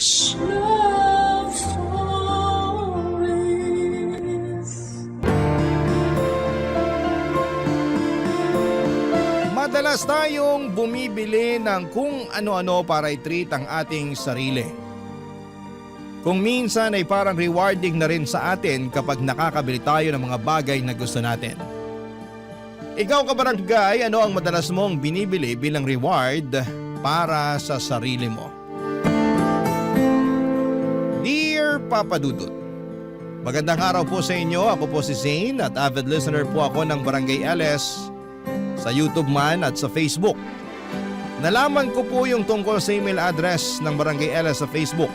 Stories. Love stories. Madalas tayong bumibili ng kung ano-ano para i-treat ang ating sarili. Kung minsan ay parang rewarding na rin sa atin kapag nakakabili tayo ng mga bagay na gusto natin. Ikaw kabarangay, ano ang madalas mong binibili bilang reward para sa sarili mo? Dear Papa Dudut, magandang araw po sa inyo. Ako po si Zane at avid listener po ako ng Barangay LS sa YouTube man at sa Facebook. Nalaman ko po yung tungkol sa email address ng Barangay LS sa Facebook.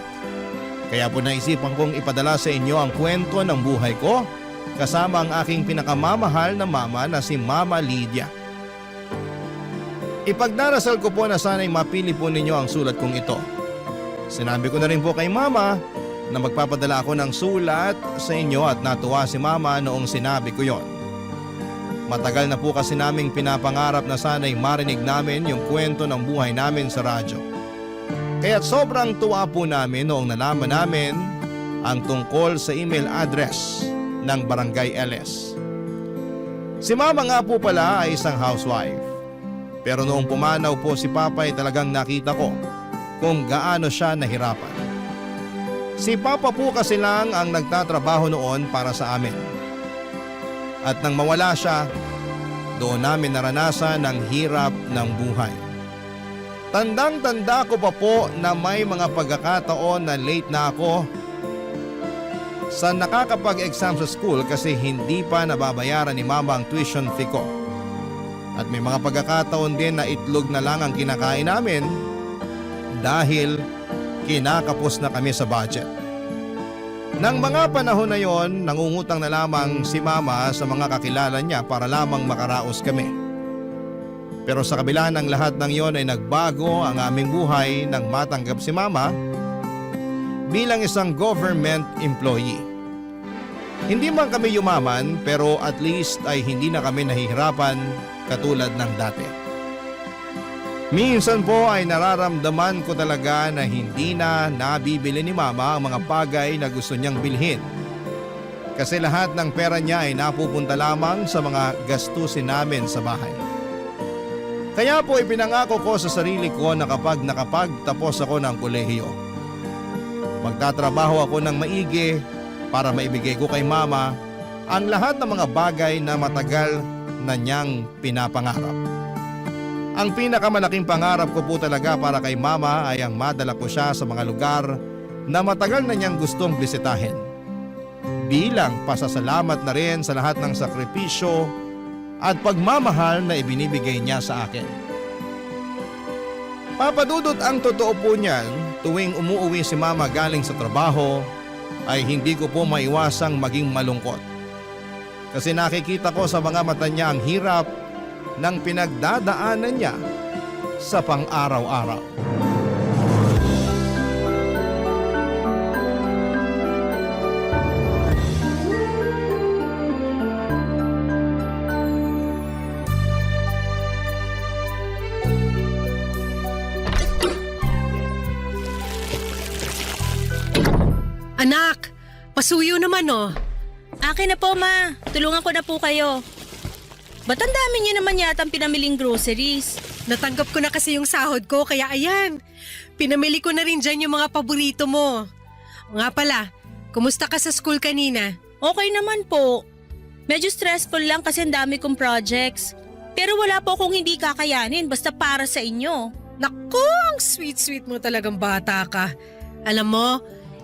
Kaya po naisipan kong ipadala sa inyo ang kwento ng buhay ko kasama ang aking pinakamamahal na mama na si Mama Lydia. Ipagdarasal ko po na sana'y mapili po ninyo ang sulat kong ito. Sinabi ko na rin po kay Mama na magpapadala ako ng sulat sa inyo at natuwa si Mama noong sinabi ko yon. Matagal na po kasi naming pinapangarap na sana'y marinig namin yung kwento ng buhay namin sa radyo. Kaya't sobrang tuwa po namin noong nalaman namin ang tungkol sa email address ng Barangay LS. Si Mama nga po pala ay isang housewife. Pero noong pumanaw po si Papa ay talagang nakita ko kung gaano siya nahirapan. Si Papa po kasi lang ang nagtatrabaho noon para sa amin. At nang mawala siya, doon namin naranasan ang hirap ng buhay. Tandang-tanda ko pa po na may mga pagkakataon na late na ako sa nakakapag-exam sa school kasi hindi pa nababayaran ni Mama ang tuition fee ko. At may mga pagkakataon din na itlog na lang ang kinakain namin dahil kinakapos na kami sa budget. Nang mga panahon na yon, nangungutang na lamang si Mama sa mga kakilala niya para lamang makaraos kami. Pero sa kabila ng lahat ng yon ay nagbago ang aming buhay nang matanggap si Mama bilang isang government employee. Hindi man kami yumaman pero at least ay hindi na kami nahihirapan katulad ng dati. Minsan po ay nararamdaman ko talaga na hindi na nabibili ni Mama ang mga bagay na gusto niyang bilhin. Kasi lahat ng pera niya ay napupunta lamang sa mga gastusin namin sa bahay. Kaya po ipinangako ko sa sarili ko na kapag nakapagtapos ako ng kolehiyo, magtatrabaho ako ng maigi para maibigay ko kay Mama ang lahat ng mga bagay na matagal na niyang pinapangarap. Ang pinakamalaking pangarap ko po talaga para kay Mama ay ang madala ko siya sa mga lugar na matagal na niyang gustong bisitahin. Bilang pasasalamat na rin sa lahat ng sakripisyo at pagmamahal na ibinibigay niya sa akin. Papadudot ang totoo po niyan, tuwing umuuwi si Mama galing sa trabaho ay hindi ko po maiwasang maging malungkot. Kasi nakikita ko sa mga mata niya ang hirap ng pinagdadaanan niya sa pang-araw-araw. Anak, pasuyo naman oh. Akin na po, Ma. Tulungan ko na po kayo. Ba't ang dami niyo naman yata ang pinamiling groceries? Natanggap ko na kasi yung sahod ko kaya ayan. Pinamili ko na rin dyan yung mga paborito mo. O nga pala, kumusta ka sa school kanina? Okay naman po. Medyo stressful lang kasi ang dami kong projects. Pero wala po akong hindi kakayanin basta para sa inyo. Naku, ang sweet-sweet mo talagang bata ka. Alam mo,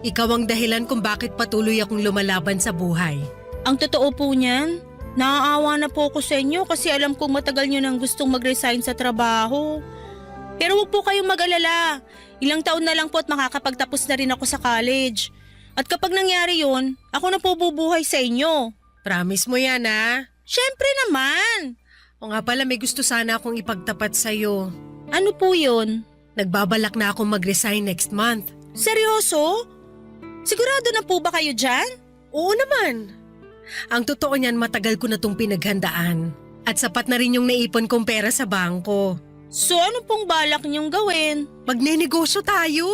ikaw ang dahilan kung bakit patuloy akong lumalaban sa buhay. Ang totoo po niyan, naaawa na po ako sa inyo kasi alam kong matagal nyo nang gustong mag-resign sa trabaho. Pero huwag po kayong mag-alala. Ilang taon na lang po at makakapagtapos na rin ako sa college. At kapag nangyari yun, ako na po bubuhay sa inyo. Promise mo yan ha? Syempre naman! O nga pala may gusto sana akong ipagtapat sa'yo. Ano po yun? Nagbabalak na akong mag-resign next month. Seryoso? Sigurado na po ba kayo dyan? Oo naman. Ang totoo niyan matagal ko na itong pinaghandaan. At sapat na rin yung naipon kong pera sa bangko. So ano pong balak niyong gawin? Magnenegosyo tayo.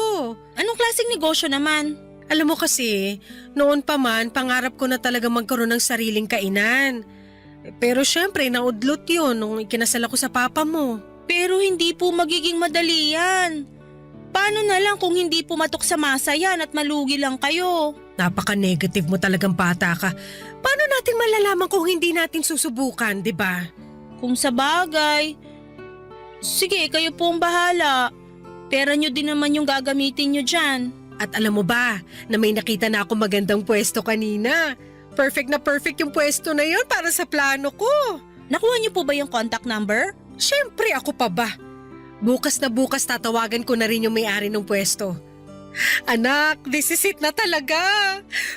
Anong klaseng negosyo naman? Alam mo kasi, noon pa man, pangarap ko na talaga magkaroon ng sariling kainan. Pero syempre, naudlot yun nung ikinasal ako sa papa mo. Pero hindi po magiging madali yan. Paano na lang kung hindi pumatok sa masa yan at malugi lang kayo? Napaka-negative mo talagang bata ka. Paano natin malalaman kung hindi natin susubukan, di ba? Kung sa bagay. Sige, kayo po ang bahala. Pera nyo din naman yung gagamitin nyo dyan. At alam mo ba, na may nakita na ako magandang pwesto kanina. Perfect na perfect yung pwesto na yun para sa plano ko. Nakuha nyo po ba yung contact number? Siyempre, ako pa ba? Bukas na bukas tatawagan ko na rin yung may-ari ng pwesto. Anak, this is it na talaga.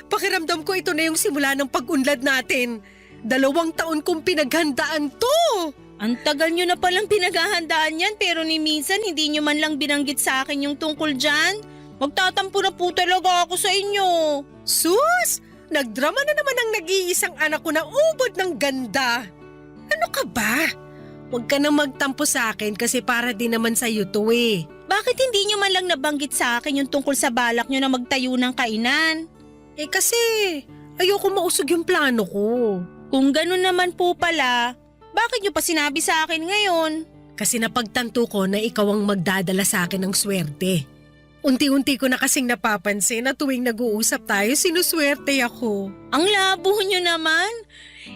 Pakiramdam ko ito na yung simula ng pag-unlad natin. 2 taon kong pinaghandaan to. Ang tagal nyo na palang pinaghahandaan yan pero ni minsan hindi nyo man lang binanggit sa akin yung tungkol dyan. Magtatampo na po talaga ako sa inyo. Sus! Nagdrama na naman ang nag-iisang anak ko na ubod ng ganda. Ano ka ba? Huwag ka na magtampo sa akin kasi para din naman sa iyo to eh. Bakit hindi nyo man lang nabanggit sa akin yung tungkol sa balak nyo na magtayo ng kainan? Eh kasi ayoko mausog yung plano ko. Kung ganun naman po pala, bakit nyo pa sinabi sa akin ngayon? Kasi napagtanto ko na ikaw ang magdadala sa akin ng swerte. Unti-unti ko na kasing napapansin na tuwing nag-uusap tayo, sinuswerte ako. Ang labo nyo naman.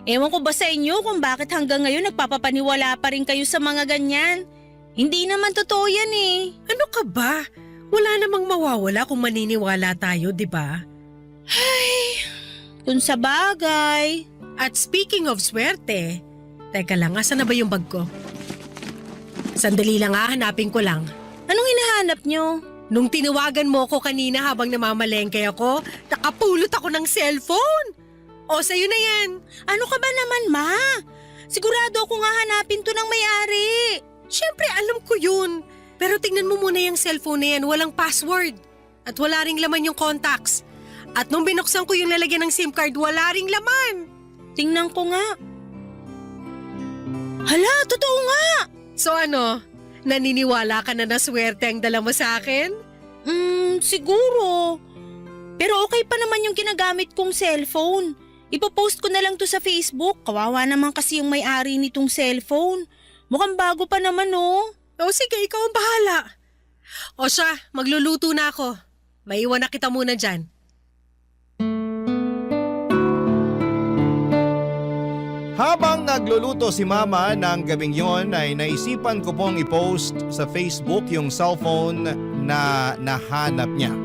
Ewan ko ba sa inyo kung bakit hanggang ngayon nagpapapaniwala pa rin kayo sa mga ganyan? Hindi naman totoo yan eh. Ano ka ba? Wala namang mawawala kung maniniwala tayo, di ba? Kung sa bagay. At speaking of swerte, teka lang, asan na ba yung bag ko? Sandali lang hanapin ko lang. Anong hinahanap nyo? Nung tinawagan mo ko kanina habang namamalengke ako, nakapulot ako ng cellphone. O, sa'yo na yan. Ano ka ba naman, ma? Sigurado ako nga hanapin to ng may-ari. Siyempre, alam ko yun. Pero tingnan mo muna yung cellphone na yan, walang password. At wala ring laman yung contacts. At nung binuksan ko yung lalagyan ng SIM card, wala ring laman. Tingnan ko nga. Hala, totoo nga. So ano, naniniwala ka na swerte ang dala mo sa akin? Siguro. Pero okay pa naman yung ginagamit kong cellphone. Ipopost ko na lang to sa Facebook. Kawawa naman kasi yung may-ari nitong cellphone. Mukhang bago pa naman oh. O sige, ikaw ang bahala. O siya, magluluto na ako. Maiwan na kita muna dyan. Habang nagluluto si Mama ng gabing yon ay naisipan ko pong i-post sa Facebook yung cellphone na nahanap niya.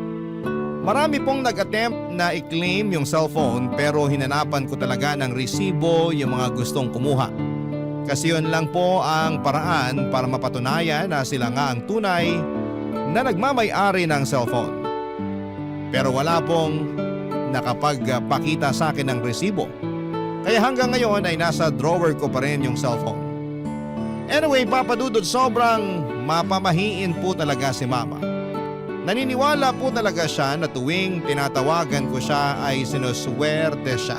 Marami pong nag-attempt na i-claim yung cellphone pero hinanapan ko talaga ng resibo yung mga gustong kumuha. Kasi yun lang po ang paraan para mapatunayan na sila nga ang tunay na nagmamay-ari ng cellphone. Pero wala pong nakapagpakita sa akin ng resibo. Kaya hanggang ngayon ay nasa drawer ko pa rin yung cellphone. Anyway, Papa Dudut, sobrang mapamahiin po talaga si Mama. Naniniwala po talaga siya na tuwing tinatawagan ko siya ay sinuswerte siya.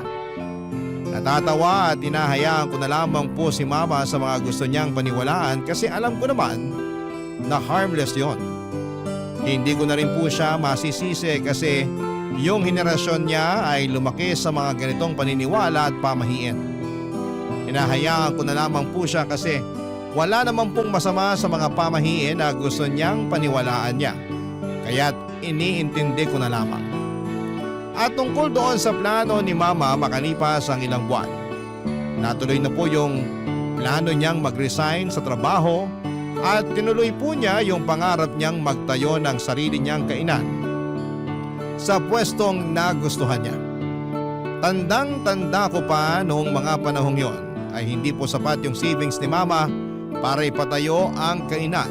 Natatawa at hinahayaan ko na lamang po si Mama sa mga gusto niyang paniwalaan kasi alam ko naman na harmless yon. Hindi ko na rin po siya masisisi kasi yung henerasyon niya ay lumaki sa mga ganitong paniniwala at pamahiin. Hinahayaan ko na lamang po siya kasi wala naman pong masama sa mga pamahiin na gusto niyang paniwalaan niya. Kaya't iniintindi ko na lamang. At tungkol doon sa plano ni Mama makalipas ang ilang buwan, natuloy na po yung plano niyang mag-resign sa trabaho at tinuloy po niya yung pangarap niyang magtayo ng sarili niyang kainan sa pwestong nagustuhan niya. Tandang-tanda ko pa noong mga panahong yon ay hindi po sapat yung savings ni Mama para ipatayo ang kainan.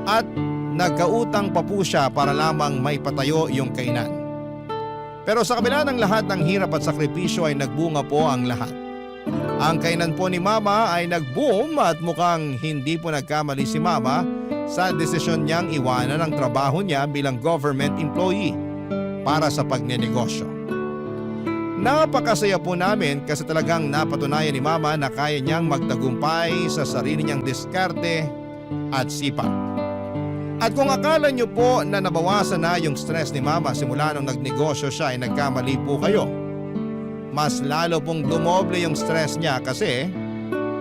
At nagkautang pa po siya para lamang may patayo yung kainan. Pero sa kabila ng lahat ng hirap at sakripisyo ay nagbunga po ang lahat. Ang kainan po ni Mama ay nag-boom at mukhang hindi po nagkamali si Mama sa desisyon niyang iwanan ang trabaho niya bilang government employee para sa pagnenegosyo. Napakasaya po namin kasi talagang napatunayan ni Mama na kaya niyang magtagumpay sa sarili niyang diskarte at sipag. At kung akala nyo po na nabawasan na yung stress ni Mama simula nung nagnegosyo siya ay nagkamali po kayo. Mas lalo pong dumoble yung stress niya kasi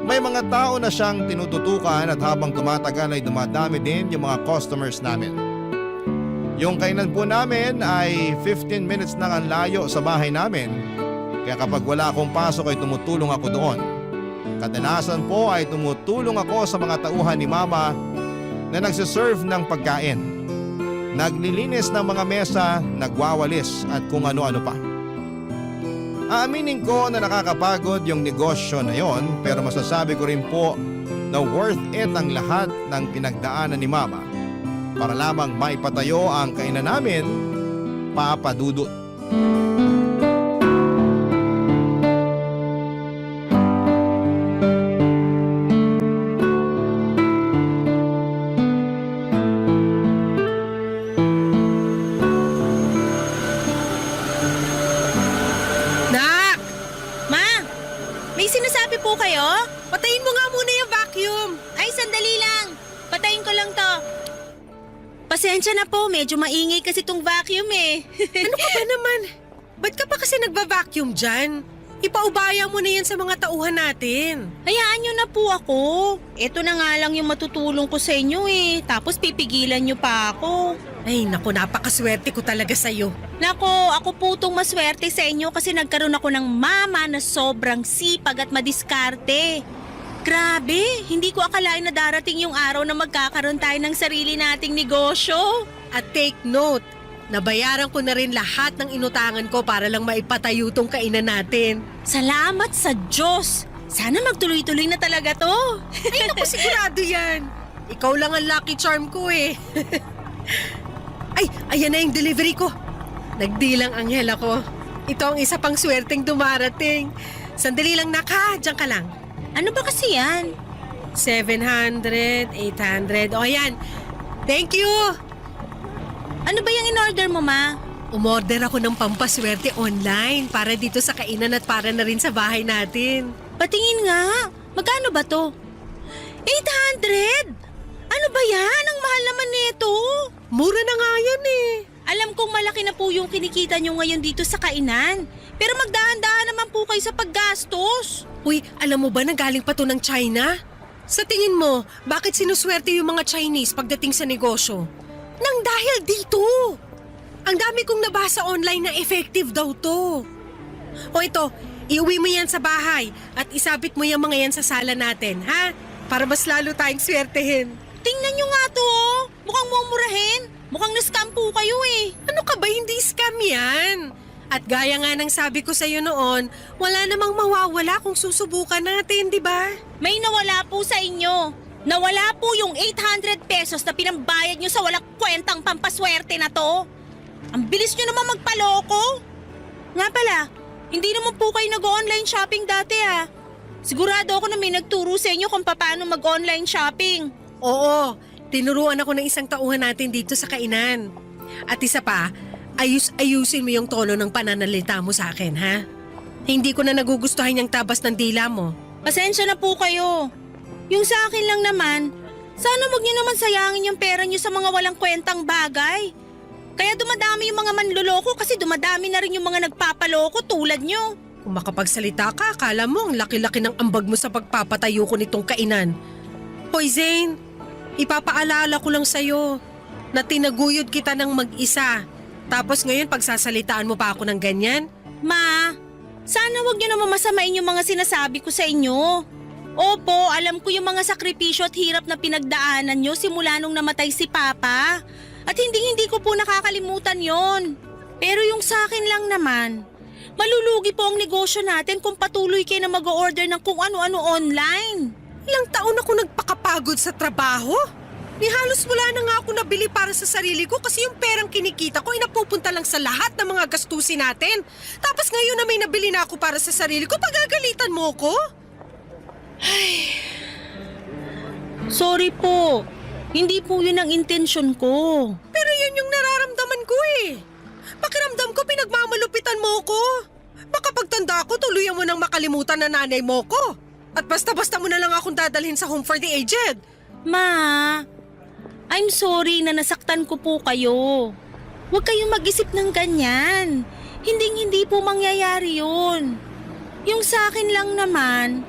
may mga tao na siyang tinututukan at habang tumatagal ay dumadami din yung mga customers namin. Yung kainan po namin ay 15 minutes lang ang layo sa bahay namin. Kaya kapag wala akong pasok ay tumutulong ako doon. Kadalasan po ay tumutulong ako sa mga tauhan ni Mama na nagsiserve ng pagkain. Naglilinis ng mga mesa, nagwawalis at kung ano-ano pa. Aaminin ko na nakakapagod yung negosyo na yon pero masasabi ko rin po na worth it ang lahat ng pinagdaanan ni Mama para lamang maipatayo ang kainan namin, Papa Dudut. Nak! Ma, may sinasabi po kayo? Patayin mo nga muna yung vacuum. Ay, sandali lang. Patayin ko lang to. Pasensya na po, medyo maingay kasi tong vacuum eh. Ano ka ba naman? Ba't ka pa kasi nagba-vacuum dyan? Ipaubaya mo na yan sa mga tauhan natin. Hayaan nyo na po ako. Ito na nga lang yung matutulong ko sa inyo eh. Tapos pipigilan nyo pa ako. Ay naku, napakaswerte ko talaga sa'yo. Nako, ako po tong maswerte sa inyo kasi nagkaroon ako ng mama na sobrang sipag at madiskarte. Grabe, hindi ko akalain na darating yung araw na magkakaroon tayo ng sarili nating negosyo. At take note, nabayaran ko na rin lahat ng inutangan ko para lang maipatayo tong kainan natin. Salamat sa Diyos. Sana magtuloy-tuloy na talaga to. Ay naku, sigurado yan. Ikaw lang ang lucky charm ko eh. Ay, ayan na yung delivery ko. Nagdilang anghel ako. Ito ang isa pang swerteng dumarating. Sandali lang naka, diyan ka lang. Ano ba kasi yan? 700, 800, o ayan. Thank you! Ano ba yung in-order mo, ma? Umorder ako ng pampaswerte online para dito sa kainan at para na rin sa bahay natin. Patingin nga. Magkano ba to? 800? Ano ba yan? Ang mahal naman nito. Mura na nga yan eh. Alam kong malaki na po yung kinikita nyo ngayon dito sa kainan. Pero magdahan-dahan naman po kayo sa paggastos. Uy, alam mo ba na galing pa to ng China? Sa tingin mo, bakit sinuswerte yung mga Chinese pagdating sa negosyo? Nang dahil dito. Ang dami kong nabasa online na effective daw to. O ito, iuwi mo yan sa bahay at isabit mo yung mga yan sa sala natin, ha? Para mas lalo tayong swertehin. Tingnan nyo nga to, oh. Mukhang mumurahin. Mukhang na-scam po kayo eh. Ano ka ba, hindi scam yan? At gaya nga ng sabi ko sa'yo noon, wala namang mawawala kung susubukan natin, di ba? May nawala po sa inyo. Nawala po yung 800 pesos na pinambayad nyo sa walang kwentang pampaswerte na to. Ang bilis nyo naman magpaloko. Nga pala, hindi naman po kayo nag-online shopping dati ah. Sigurado ako na may nagturo sa inyo kung paano mag-online shopping. Oo, tinuruan ako ng isang tauhan natin dito sa kainan. At isa pa, ayusin mo yung tono ng pananalita mo sa akin, ha? Hindi ko na nagugustuhan yung tabas ng dila mo. Pasensya na po kayo. Yung sa akin lang naman, sana wag niyo naman sayangin yung pera niyo sa mga walang kwentang bagay. Kaya dumadami yung mga manloloko kasi dumadami na rin yung mga nagpapaloko tulad niyo. Kung makapagsalita ka, akala mo ang laki-laki ng ambag mo sa pagpapatayo ko nitong kainan. Hoy Zane, ipapaalala ko lang sa'yo na tinaguyod kita ng mag-isa. Tapos ngayon pagsasalitaan mo pa ako ng ganyan? Ma, sana wag niyo naman masamain yung mga sinasabi ko sa inyo. Opo, alam ko yung mga sakripisyo at hirap na pinagdaanan nyo simula nung namatay si Papa. At hindi ko po nakakalimutan yon. Pero yung sa akin lang naman, malulugi po ang negosyo natin kung patuloy kayo na mag-order ng kung ano-ano online. Ilang taon ako nagpakapagod sa trabaho. Ni halos wala na nga ako nabili para sa sarili ko kasi yung perang kinikita ko ay napupunta lang sa lahat ng mga gastusin natin. Tapos ngayon na may nabili na ako para sa sarili ko, pagagalitan mo ko? Sorry po. Hindi po yun ang intensyon ko. Pero yun yung nararamdaman ko eh. Pakiramdam ko pinagmamalupitan mo ko. Baka pagtanda ko tuluyan mo nang makalimutan na nanay mo ko. At basta-basta mo na lang akong dadalhin sa home for the aged. Ma, I'm sorry na nasaktan ko po kayo. Huwag kayong mag-isip ng ganyan. Hindi po mangyayari yun. Yung sa akin lang naman,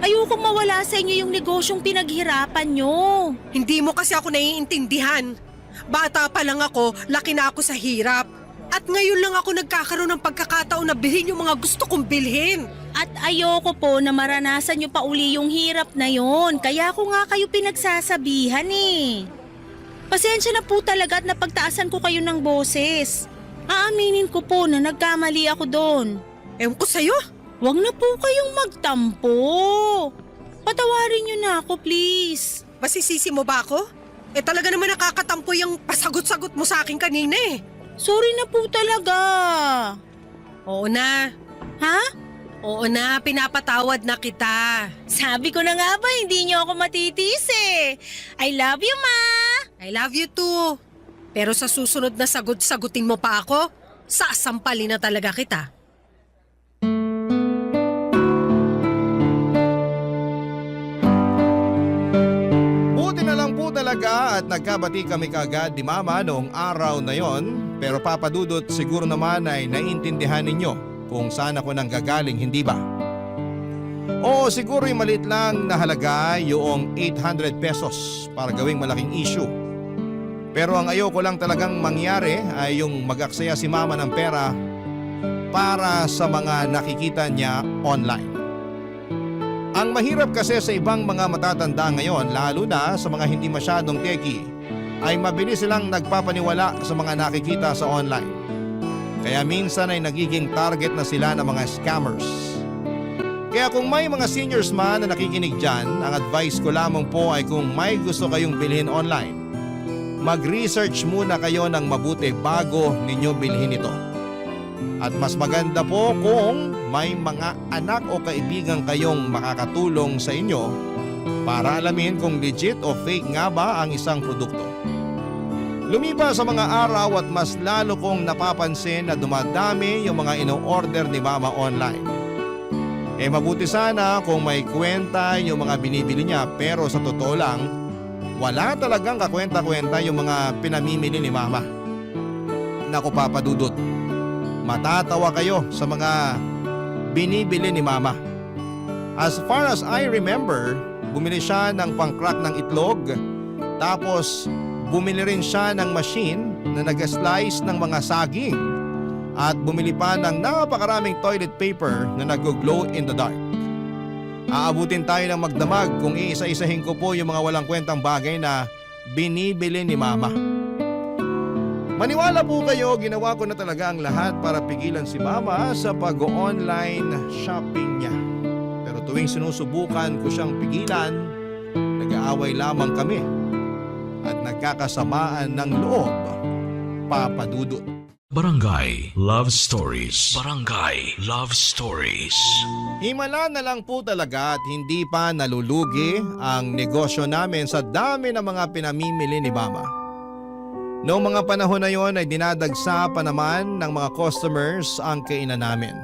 ayoko mawala sa inyo yung negosyong pinaghirapan nyo. Hindi mo kasi ako naiintindihan. Bata pa lang ako, laki na ako sa hirap. At ngayon lang ako nagkakaroon ng pagkakataon na bilhin yung mga gusto kong bilhin. At ayoko po na maranasan nyo pa uli yung hirap na yon. Kaya ako nga kayo pinagsasabihan eh. Pasensya na po talaga at napagtaasan ko kayo ng boses. Aaminin ko po na nagkamali ako doon. Ewan ko sa'yo. Huwag na po kayong magtampo. Patawarin nyo na ako, please. Masisisi mo ba ako? Talaga naman nakakatampo yung pasagot-sagot mo sa akin kanina eh. Sorry na po talaga. Oo na. Ha? Oo na, pinapatawad na kita. Sabi ko na nga ba, hindi nyo ako matitis eh. I love you, Ma. I love you too. Pero sa susunod na sagutin mo pa ako, sasampalin na talaga kita. Buti na lang po talaga at nagkabati kami kaagad ni Mama noong araw na yon. Pero Papa Dudut, siguro naman ay naiintindihan ninyo kung saan ako nang gagaling, hindi ba? Oo, siguro yung maliit lang na halaga yung 800 pesos para gawing malaking issue. Pero ang ayoko lang talagang mangyari ay yung mag-aksaya si Mama ng pera para sa mga nakikita niya online. Ang mahirap kasi sa ibang mga matatanda ngayon, lalo na sa mga hindi masyadong techie, ay mabilis silang nagpapaniwala sa mga nakikita sa online. Kaya minsan ay nagiging target na sila ng mga scammers. Kaya kung may mga seniors man na nakikinig dyan, ang advice ko lamang po ay kung may gusto kayong bilhin online, mag-research muna kayo ng mabuti bago ninyo bilhin ito. At mas maganda po kung may mga anak o kaibigan kayong makakatulong sa inyo para alamin kung legit o fake nga ba ang isang produkto. Lumipas sa mga araw at mas lalo kong napapansin na dumadami yung mga ino-order ni Mama online. Mabuti sana kung may kwenta yung mga binibili niya, pero sa totoo lang, wala talagang kakwenta-kwenta yung mga pinamimili ni Mama. Naku Papa Dudut, matatawa kayo sa mga binibili ni Mama. As far as I remember, bumili siya ng pang-crack ng itlog, tapos bumili rin siya ng machine na nag-slice ng mga saging at bumili pa ng napakaraming toilet paper na nag-glow in the dark. Aabutin tayo ng magdamag kung iisa-isahin ko po yung mga walang kwentang bagay na binibili ni Mama. Maniwala po kayo, ginawa ko na talaga ang lahat para pigilan si Mama sa pag-online shopping niya. Pero tuwing sinusubukan ko siyang pigilan, nag-aaway lamang kami at nagkakasamaan ng loob, Papa Dudut. Barangay Love Stories. Barangay Love Stories. Himala na lang po talaga at hindi pa nalulugi ang negosyo namin sa dami ng mga pinamimili ni Mama. Noong mga panahon na yon ay dinadagsa pa naman ng mga customers ang kainan namin.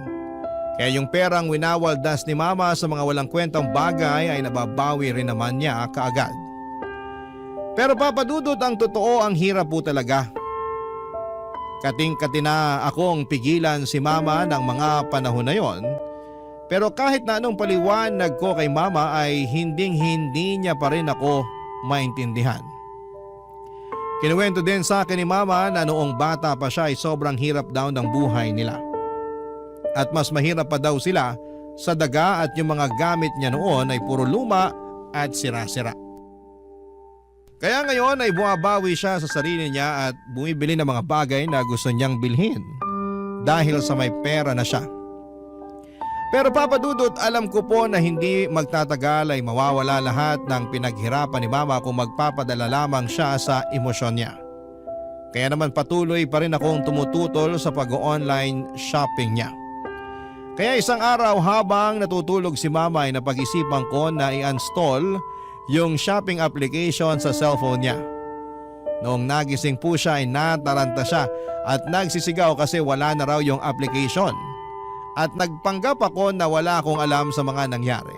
Kaya yung perang winawaldas ni Mama sa mga walang kwentang bagay ay nababawi rin naman niya kaagad. Pero Papa Dudut, ang totoo, ang hirap po talaga. Kating-kati na akong pigilan si Mama ng mga panahon na yon. Pero kahit na anong paliwanag ko kay Mama ay hinding-hindi niya pa rin ako maintindihan. Kinuwento din sa akin ni Mama na noong bata pa siya ay sobrang hirap daw ng buhay nila. At mas mahirap pa daw sila sa daga at yung mga gamit niya noon ay puro luma at sira-sira. Kaya ngayon ay bumabawi siya sa sarili niya at bumibili ng mga bagay na gusto niyang bilhin dahil sa may pera na siya. Pero Papa Dudut, alam ko po na hindi magtatagal ay mawawala lahat ng pinaghirapan ni Mama kung magpapadala lamang siya sa emosyon niya. Kaya naman patuloy pa rin akong tumututol sa pag-online shopping niya. Kaya isang araw habang natutulog si Mama ay napag-isipan ko na i-install yung shopping application sa cellphone niya. Noong nagising po siya ay nataranta siya at nagsisigaw kasi wala na raw yung application. At nagpanggap ako na wala akong alam sa mga nangyari.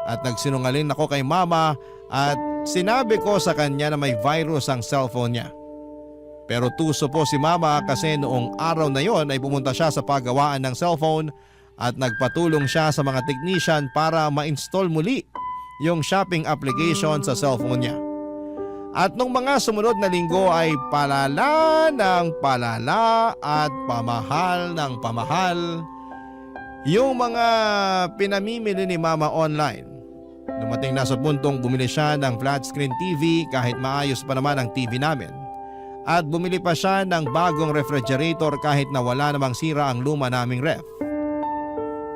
At nagsinungaling ako kay Mama at sinabi ko sa kanya na may virus ang cellphone niya. Pero tuso po si mama kasi noong araw na yon ay pumunta siya sa paggawaan ng cellphone at nagpatulong siya sa mga technician para ma-install muli yung shopping application sa cellphone niya. At nung mga sumunod na linggo ay palala ng palala at pamahal ng pamahal yung mga pinamimili ni mama online. Dumating na sa puntong bumili siya ng flat screen TV kahit maayos pa naman ang TV namin. At bumili pa siya ng bagong refrigerator kahit na wala namang sira ang luma naming ref.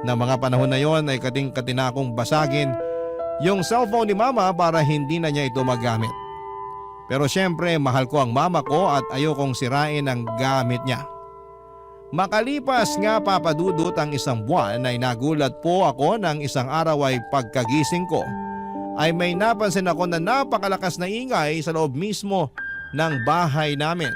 Na mga panahon na yon ay kating-katina kong basagin yung cellphone ni mama para hindi na niya ito magamit. Pero syempre mahal ko ang mama ko at ayokong sirain ang gamit niya. Makalipas nga papadudot ang isang buwan ay nagulat po ako ng isang araw ay pagkagising ko ay may napansin ako na napakalakas na ingay sa loob mismo ng bahay namin.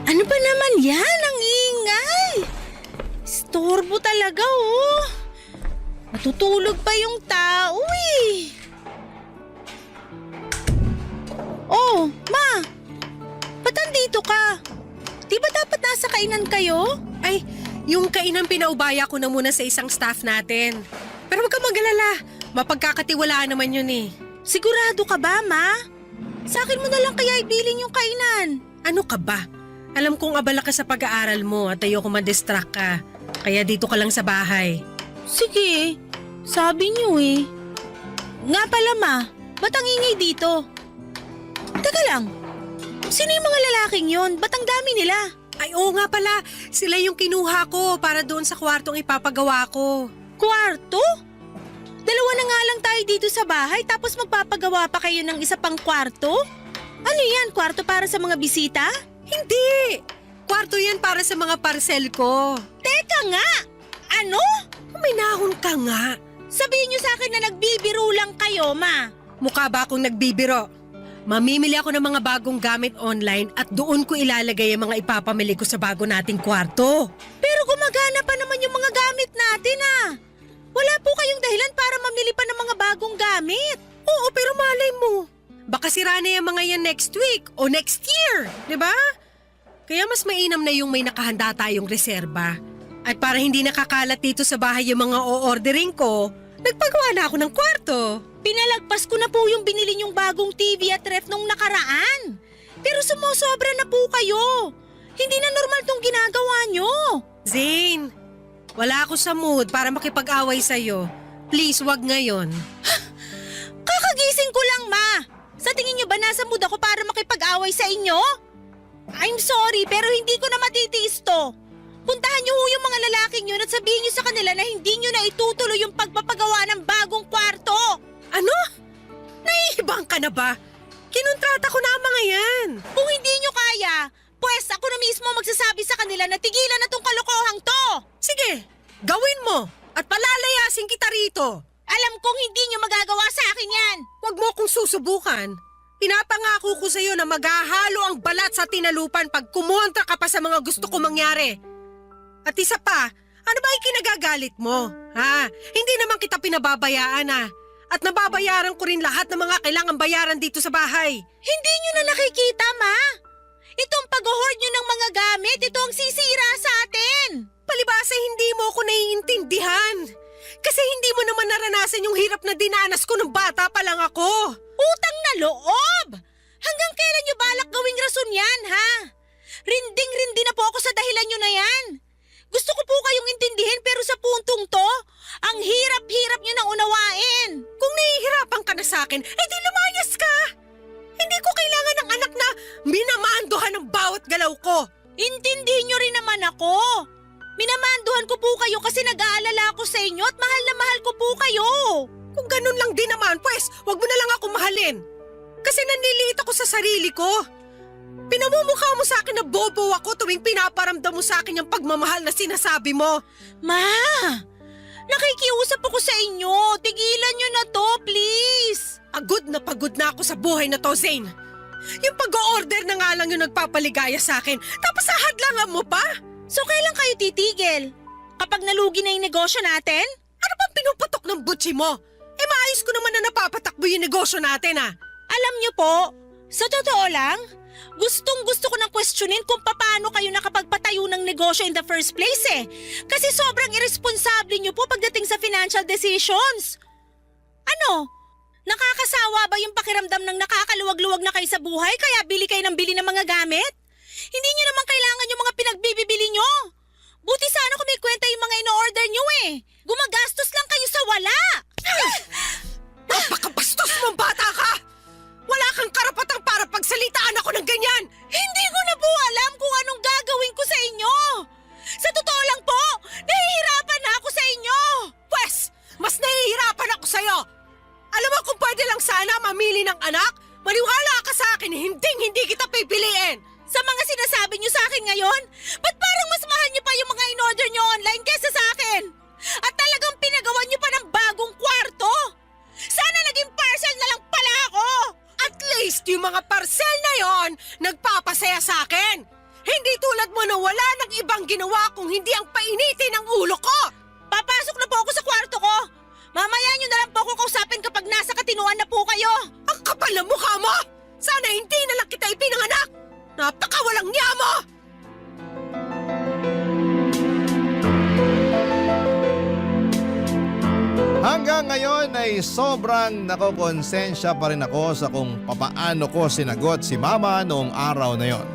Ano ba naman yan? Ang ingay! Storbo talaga oh. Matutulog pa yung tao eh. Oh, ma! Ba't andito ka? Di ba dapat nasa kainan kayo? Ay, yung kainang pinaubaya ko na muna sa isang staff natin. Pero huwag kang mag-alala, mapagkakatiwalaan naman yun eh. Sigurado ka ba, ma? Sa akin mo na lang kaya ibilin yung kainan. Ano ka ba? Alam kong abala ka sa pag-aaral mo at ayoko ma-distract ka. Kaya dito ka lang sa bahay. Sige, sabi niyo eh. Nga pala ma, ba't ang ingay dito? Teka lang, sino yung mga lalaking yon? Ba't ang dami nila? Ay oo nga pala, sila yung kinuha ko para doon sa kwartong ipapagawa ko. Kwarto? Dalawa na nga lang tayo dito sa bahay tapos magpapagawa pa kayo ng isa pang kwarto? Ano yan, kwarto para sa mga bisita? Hindi! Kwarto yan para sa mga parcel ko. Teka nga! Ano? Uminahon ka nga. Sabihin niyo sa akin na nagbibiro lang kayo, ma. Mukha ba akong nagbibiro? Mamimili ako ng mga bagong gamit online at doon ko ilalagay ang mga ipapamili ko sa bago nating kwarto. Pero gumagana pa naman yung mga gamit natin ah. Wala po kayong dahilan para mamili pa ng mga bagong gamit. Oo, pero malay mo. Baka sira na yung mga yan next week o next year, di ba? Kaya mas mainam na yung may nakahanda tayong reserba. At para hindi nakakalat dito sa bahay yung mga o-ordering ko, nagpagawa na ako ng kwarto. Pinalagpas ko na po yung binili niyong bagong TV at ref nung nakaraan. Pero sumusobra na po kayo. Hindi na normal tong ginagawa niyo. Zane, wala ako sa mood para makipag-away sa'yo. Please, wag ngayon. Kakagising ko lang, ma. Sa tingin niyo ba nasa mood ako para makipag-away sa inyo? I'm sorry, pero hindi ko na matitiis to. Puntahan niyo ho yung mga lalaking yun at sabihin niyo sa kanila na hindi niyo na itutuloy yung pagpapagawa ng bagong kwarto. Ano? Naiibang ka na ba? Kinontrata ko na ang mga yan. Kung hindi niyo kaya, pues ako na mismo magsasabi sa kanila na tigilan na tong kalokohang to. Sige, gawin mo at palalayasin kita rito. Alam kong hindi niyo magagawa sa akin yan. Huwag mo akong susubukan. Pinapangako ko sa'yo na maghahalo ang balat sa tinalupan pag kumontra ka pa sa mga gusto ko mangyari. At isa pa, ano ba yung kinagagalit mo? Ha? Hindi naman kita pinababayaan ah. At nababayaran ko rin lahat ng mga kailangang bayaran dito sa bahay. Hindi niyo na nakikita, ma. Itong pag-hoard niyo ng mga gamit, ito ang sisira sa atin. Palibasa hindi mo ako naiintindihan. Kasi hindi mo naman naranasan yung hirap na dinanas ko nung bata pa lang ako. Utang na loob! Hanggang kailan niyo balak gawing rason yan, ha? Rinding-rindi na po ako sa dahilan niyo na yan. Gusto ko po kayong intindihin pero sa puntong to, ang hirap-hirap niyo nang unawain. Kung nahihirapan ka na sa akin, di lumayas ka. Hindi ko kailangan ng anak na minamandohan ng bawat galaw ko. Intindihin niyo rin naman ako. Minamanduhan ko po kayo kasi nag-aalala ako sa inyo at mahal na mahal ko po kayo. Kung ganun lang din naman, pues, wag mo na lang ako mahalin. Kasi nanliliit ako sa sarili ko. Pinamumukha mo sa akin na bobo ako tuwing pinaparamdam mo sa akin yung pagmamahal na sinasabi mo. Ma! Nakikiusap ako sa inyo. Tigilan niyo na to, please. Pagod na ako sa buhay na to, Zane. Yung pag-o-order na nga lang yung nagpapaligaya sa akin, tapos hadlangan mo pa? So kailan kayo titigil? Kapag nalugi na yung negosyo natin? Ano bang pinuputok ng butsi mo? Maayos ko naman na napapatakbo yung negosyo natin Alam niyo po, sa totoo lang, gustong-gusto ko nang questionin kung paano kayo nakapagpatayo ng negosyo in the first place Kasi sobrang irresponsable niyo po pagdating sa financial decisions. Ano? Nakakasawa ba yung pakiramdam ng nakakaluwag-luwag na kayo sa buhay kaya bili kayo ng bili ng mga gamit? Hindi niyo naman kailangan yung mga pinagbibili niyo. Buti sana kung may kwenta yung mga ino-order niyo Gumagastos lang kayo sa wala. Napakabastos mong bata ka! Wala kang karapatang para pagsalitaan ako ng ganyan! Hindi ko na po alam kung anong gagawin ko sa inyo. Sa totoo lang po, nahihirapan na ako sa inyo. Pwes, mas nahihirapan ako sa'yo! Alam mo kung pwede lang sana mamili ng anak, maniwala ka sa akin, hindi kita pipiliin! Sa mga sinasabi niyo sa akin ngayon, ba't parang mas mahal niyo pa yung mga in-order niyo online kesa sa akin? At talagang pinagawan niyo pa ng bagong kwarto? Sana naging parcel na lang pala ako! At least yung mga parcel na yon nagpapasaya sa akin! Hindi tulad mo na wala nang ibang ginawa kung hindi ang painitin ng ulo ko! Papasok na po ako sa kwarto ko! Mamaya niyo na lang po ako kausapin kapag nasa katinuan na po kayo! Ang kapal ng mukha mo! Sana hindi na lang kita ipinanganak! Napakawalang niya mo! Hanggang ngayon ay sobrang nakokonsensya pa rin ako sa kung papaano ko sinagot si Mama noong araw na yon.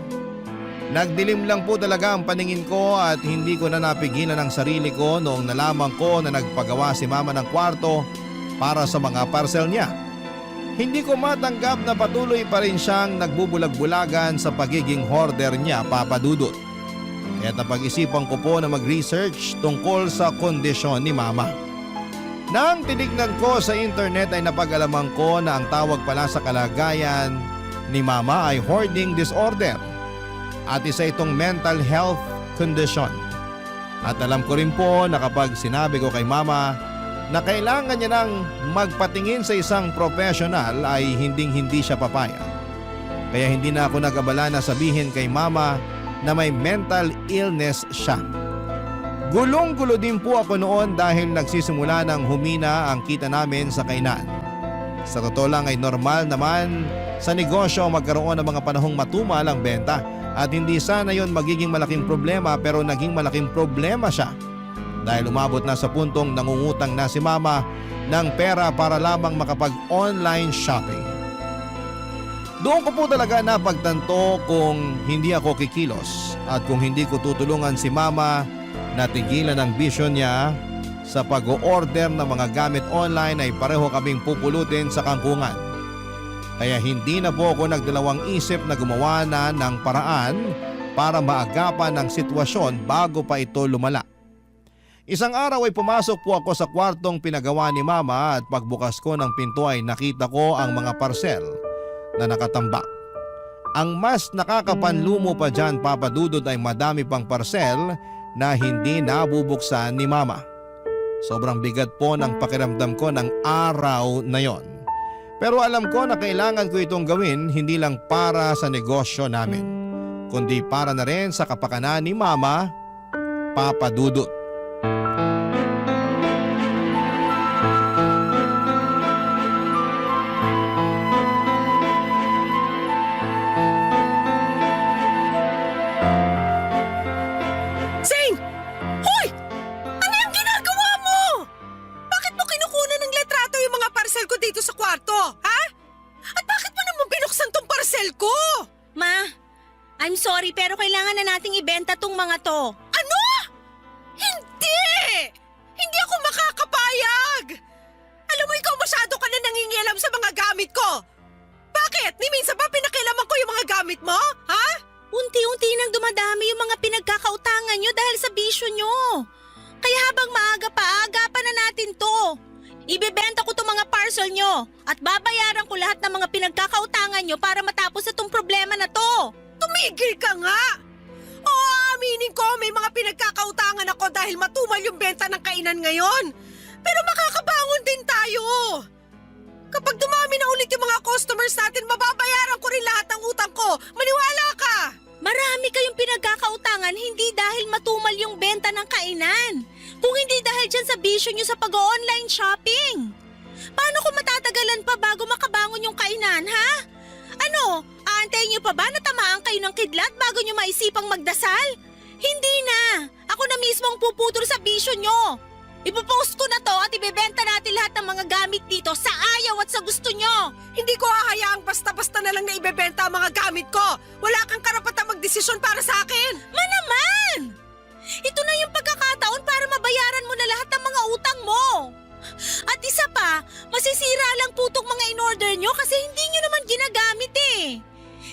Nagdilim lang po talaga ang paningin ko at hindi ko na napigilan ang sarili ko noong nalaman ko na nagpagawa si Mama ng kwarto para sa mga parcel niya. Hindi ko matanggap na patuloy pa rin siyang nagbubulag-bulagan sa pagiging hoarder niya, Papa Dudut. Kaya napag-isipan ko po na mag-research tungkol sa kondisyon ni Mama. Nang tinignan ko sa internet ay napag-alaman ko na ang tawag pala sa kalagayan ni Mama ay hoarding disorder at isa itong mental health condition. At alam ko rin po na kapag sinabi ko kay Mama na kailangan niya nang magpatingin sa isang professional ay hinding-hindi siya papayag. Kaya hindi na ako nag-abala na sabihin kay Mama na may mental illness siya. Gulong-gulo din po ako noon dahil nagsisimula ng humina ang kita namin sa kainan. Sa totoo lang ay normal naman sa negosyo magkaroon ng mga panahong matumal ang benta at hindi sana yon magiging malaking problema pero naging malaking problema siya dahil umabot na sa puntong nangungutang na si Mama ng pera para lamang makapag-online shopping. Doon ko po talaga napagtanto kung hindi ako kikilos at kung hindi ko tutulungan si Mama natigilan ang bisyo niya sa pag-o-order ng mga gamit online ay pareho kaming pupulutin sa kangkungan. Kaya hindi na po ako nagdalawang isip na gumawa na ng paraan para maagapan ang sitwasyon bago pa ito lumala. Isang araw ay pumasok po ako sa kwartong pinagawa ni Mama at pagbukas ko ng pinto ay nakita ko ang mga parcel na nakatambak. Ang mas nakakapanlumo pa dyan, Papa Dudut, ay madami pang parcel na hindi nabubuksan ni Mama. Sobrang bigat po ng pakiramdam ko ng araw na yon. Pero alam ko na kailangan ko itong gawin hindi lang para sa negosyo namin, kundi para na rin sa kapakanan ni Mama, Papa Dudut. Dito sa kwarto, ha? At bakit mo naman binuksan tong parcel ko? Ma, I'm sorry pero kailangan na nating ibenta tong mga to. Ano? Hindi! Hindi ako makakapayag! Alam mo, ikaw masyado ka na nangingialam sa mga gamit ko. Bakit? Ni minsan ba pinakialaman ko yung mga gamit mo? Ha? Unti-unti nang dumadami yung mga pinagkakautangan nyo dahil sa bisyo nyo. Kaya habang maaga pa, agapan na natin to. Ibebenta ko itong mga parcel nyo at babayaran ko lahat ng mga pinagkakautangan nyo para matapos itong problema na to. Tumigil ka nga! Oo, aminin ko, may mga pinagkakautangan ako dahil matumal yung benta ng kainan ngayon. Pero makakabangon din tayo. Kapag dumami na ulit yung mga customers natin, mababayaran ko rin lahat ng utang ko. Maniwala ka! Marami kayong pinagkakautangan hindi dahil matumal yung benta ng kainan. Kung hindi dahil dyan sa bisyo nyo sa pag-online shopping. Paano kung matatagalan pa bago makabangon yung kainan, ha? Ano, aantayin nyo pa ba na tamaan kayo ng kidlat bago nyo maisipang magdasal? Hindi na! Ako na mismo ang puputol sa bisyo nyo. Ipopost ko na to at ibebenta natin lahat ng mga gamit dito sa ayaw at sa gusto nyo. Hindi ko hahayaang basta-basta na lang na ibebenta ang mga gamit ko. Wala kang karapatang magdesisyon para sa akin. Naman! Ito na yung pagkakataon para mabayaran mo na lahat ng mga utang mo. At isa pa, masisira lang po itong mga in-order nyo kasi hindi nyo naman ginagamit eh.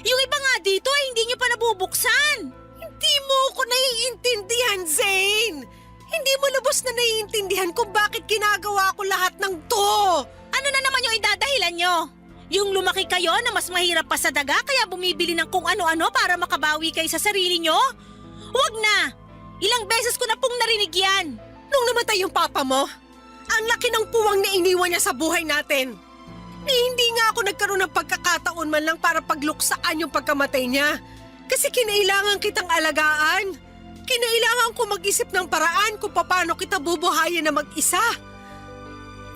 Yung iba nga dito ay hindi nyo pa nabubuksan. Hindi mo ko naiintindihan, Zane. Hindi mo lubos na naiintindihan kung bakit ginagawa ko lahat ng to. Ano na naman yung idadahilan nyo? Yung lumaki kayo na mas mahirap pa sa daga kaya bumibili ng kung ano-ano para makabawi kayo sa sarili nyo? Huwag na! Ilang beses ko na pong narinig yan. Nung namatay yung papa mo, ang laki ng puwang na iniwan niya sa buhay natin. Hindi nga ako nagkaroon ng pagkakataon man lang para pagluksaan yung pagkamatay niya. Kasi kinailangan kitang alagaan. Kinailangan ko mag-isip ng paraan kung paano kita bubuhayin na mag-isa.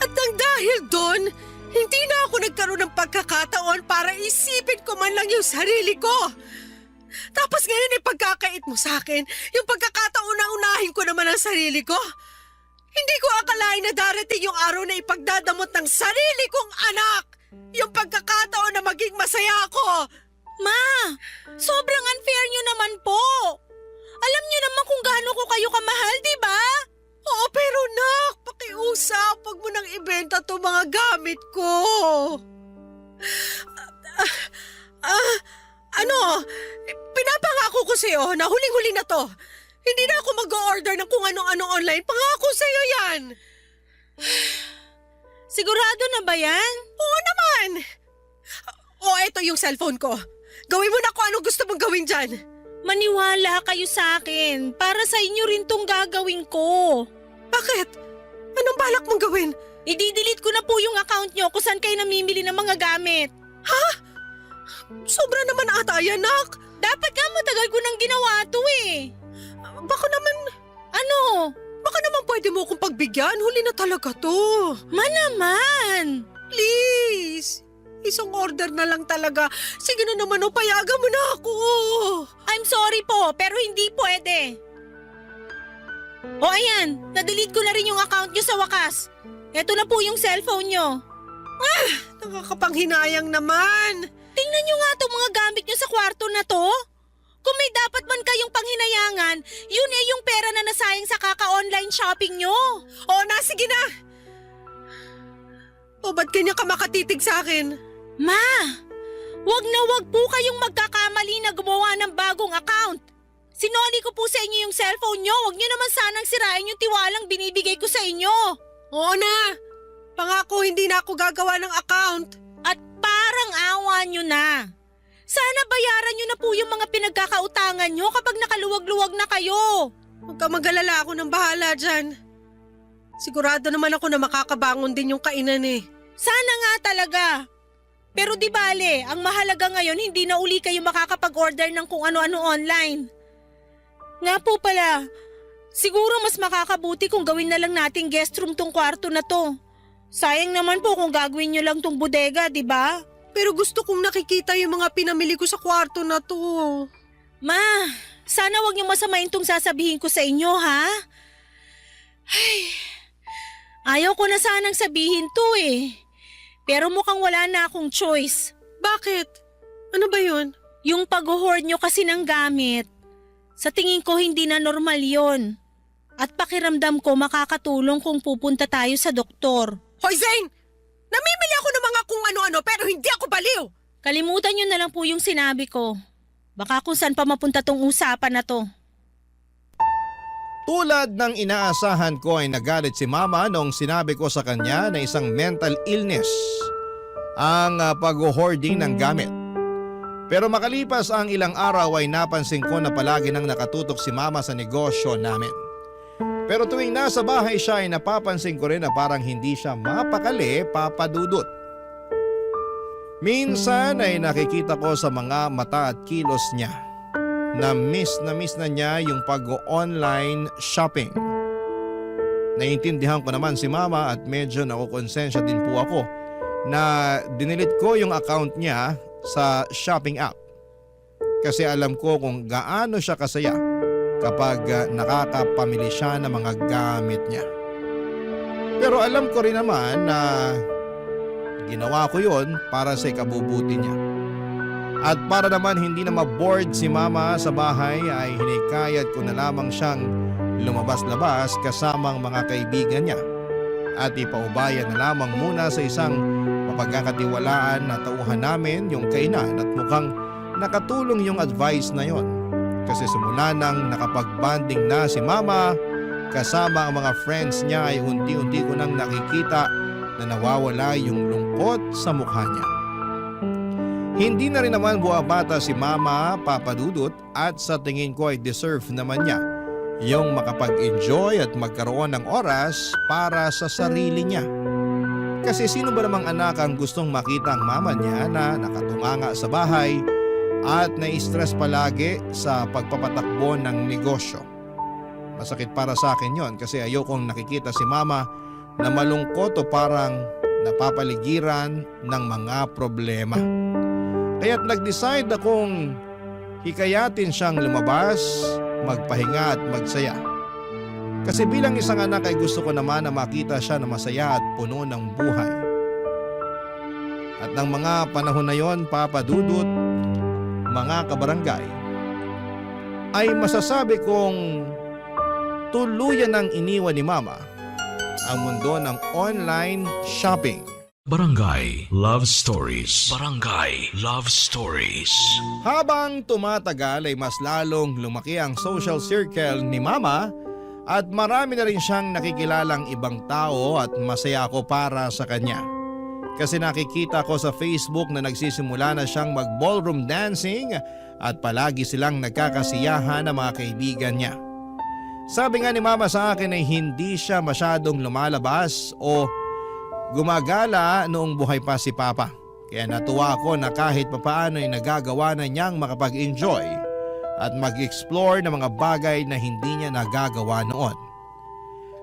At nang dahil doon, hindi na ako nagkaroon ng pagkakataon para isipin ko man lang yung sarili ko. Tapos ngayon ay pagkakait mo sa akin, yung pagkakataon na unahin ko naman ang sarili ko. Hindi ko akalain na darating yung araw na ipagdadamot ng sarili kong anak. Yung pagkakataon na maging masaya ako. Ma, sobrang unfair nyo naman po. Alam nyo naman kung gaano ko kayo kamahal, di ba? Oo, pero nak, pakiusap, wag mo nang ibenta to mga gamit ko. Pinapangako ko sa'yo na huling-huli na to. Hindi na ako mag-order ng kung ano-ano online. Pangako sa'yo yan. Sigurado na ba yan? Oo naman. O, eto yung cellphone ko. Gawin mo na kung anong gusto mong gawin dyan. Maniwala kayo sa akin. Para sa inyo rin tong gagawin ko. Bakit? Anong balak mong gawin? I-delete ko na po yung account nyo kung saan kayo namimili ng mga gamit. Ha? Sobra naman ata yan, nak. Dapat nga matagal ko nang ginawa to eh. Baka naman... Ano? Baka naman pwede mo akong pagbigyan. Huli na talaga to. Naman! Please. Isang order na lang talaga. Sige na naman, payagan mo na ako. I'm sorry po, pero hindi pwede. O ayan, na-delete ko na rin yung account nyo sa wakas. Eto na po yung cellphone nyo. Nakakapanghinayang naman. Tingnan nyo nga itong mga gamit nyo sa kwarto na to. Kung may dapat man kayong panghinayangan, yun eh yung pera na nasayang sa kaka-online shopping nyo. O na, sige na. O ba't kanya ka makatitig sa akin? Ma, wag na wag po kayong magkakamali na gumawa ng bagong account. Sinoli ko po sa inyo yung cellphone nyo. Wag nyo naman sanang sirain yung tiwalang binibigay ko sa inyo. Oo na. Pangako hindi na ako gagawa ng account. At parang awa nyo na. Sana bayaran nyo na po yung mga pinagkakautangan nyo kapag nakaluwag-luwag na kayo. Huwag ka mag-alala, ako nang bahala dyan. Sigurado naman ako na makakabangon din yung kainan eh. Sana nga talaga. Pero di bale, ang mahalaga ngayon hindi na uli kayo makakapag-order ng kung ano-ano online. Nga po pala, siguro mas makakabuti kung gawin na lang nating guest room tong kwarto na to. Sayang naman po kung gagawin nyo lang tong bodega, di ba? Pero gusto kong nakikita yung mga pinamili ko sa kwarto na to. Ma, sana wag niyo masamain tong sasabihin ko sa inyo, ha? Ay, ayaw ko na sanang sabihin to eh. Pero mukhang wala na akong choice. Bakit? Ano ba yun? Yung pag-hoard nyo kasi ng gamit. Sa tingin ko hindi na normal yon. At pakiramdam ko makakatulong kung pupunta tayo sa doktor. Hoy Zane! Namimili ako ng mga kung ano-ano pero hindi ako baliw! Kalimutan nyo na lang po yung sinabi ko. Baka kung saan pa mapunta tong usapan na to. Tulad ng inaasahan ko ay nagalit si mama noong sinabi ko sa kanya na isang mental illness ang pag-hoarding ng gamit. Pero makalipas ang ilang araw ay napansin ko na palagi nang nakatutok si mama sa negosyo namin. Pero tuwing nasa bahay siya ay napapansin ko rin na parang hindi siya mapakali, Papa Dudut. Minsan ay nakikita ko sa mga mata at kilos niya na miss na niya yung pag-online shopping. Naiintindihan ko naman si mama at medyo nakukonsensya din po ako na dinilit ko yung account niya sa shopping app. Kasi alam ko kung gaano siya kasaya kapag nakakapamili siya ng mga gamit niya. Pero alam ko rin naman na ginawa ko yon para sa ikabubuti niya. At para naman hindi na maboard si mama sa bahay ay hinikayat ko na lamang siyang lumabas-labas kasamang mga kaibigan niya. At ipaubayan na lamang muna sa isang mapagkakatiwalaan na tauhan namin yung kainan at mukhang nakatulong yung advice na yon. Kasi simula nang nakapag-banding na si mama kasama ang mga friends niya ay unti-unti ko nang nakikita na nawawala yung lungkot sa mukha niya. Hindi na rin naman buwabata si mama, Papa Dudut, at sa tingin ko ay deserve naman niya yung makapag-enjoy at magkaroon ng oras para sa sarili niya. Kasi sino ba namang anak ang gustong makita ang mama niya na nakatunganga sa bahay at nai-stress palagi sa pagpapatakbo ng negosyo? Masakit para sa akin yon kasi ayokong nakikita si mama na malungkot o parang napapaligiran ng mga problema. Kaya't nag-decide akong hikayatin siyang lumabas, magpahinga at magsaya. Kasi bilang isang anak ay gusto ko naman na makita siya na masaya at puno ng buhay. At ng mga panahon na yon, Papa Dudut, mga kabarangay, ay masasabi kong tuluyan ng iniwan ni mama ang mundo ng online shopping. Barangay Love Stories. Barangay Love Stories. Habang tumatagal ay mas lalong lumaki ang social circle ni mama at marami na rin siyang nakikilalang ibang tao at masaya ako para sa kanya. Kasi nakikita ko sa Facebook na nagsisimula na siyang mag-ballroom dancing at palagi silang nagkakasiyahan ng mga kaibigan niya. Sabi nga ni mama sa akin ay hindi siya masyadong lumalabas o gumagala noong buhay pa si Papa. Kaya natuwa ako na kahit papaano ay nagagawa na niyang makapag-enjoy at mag-explore ng mga bagay na hindi niya nagagawa noon.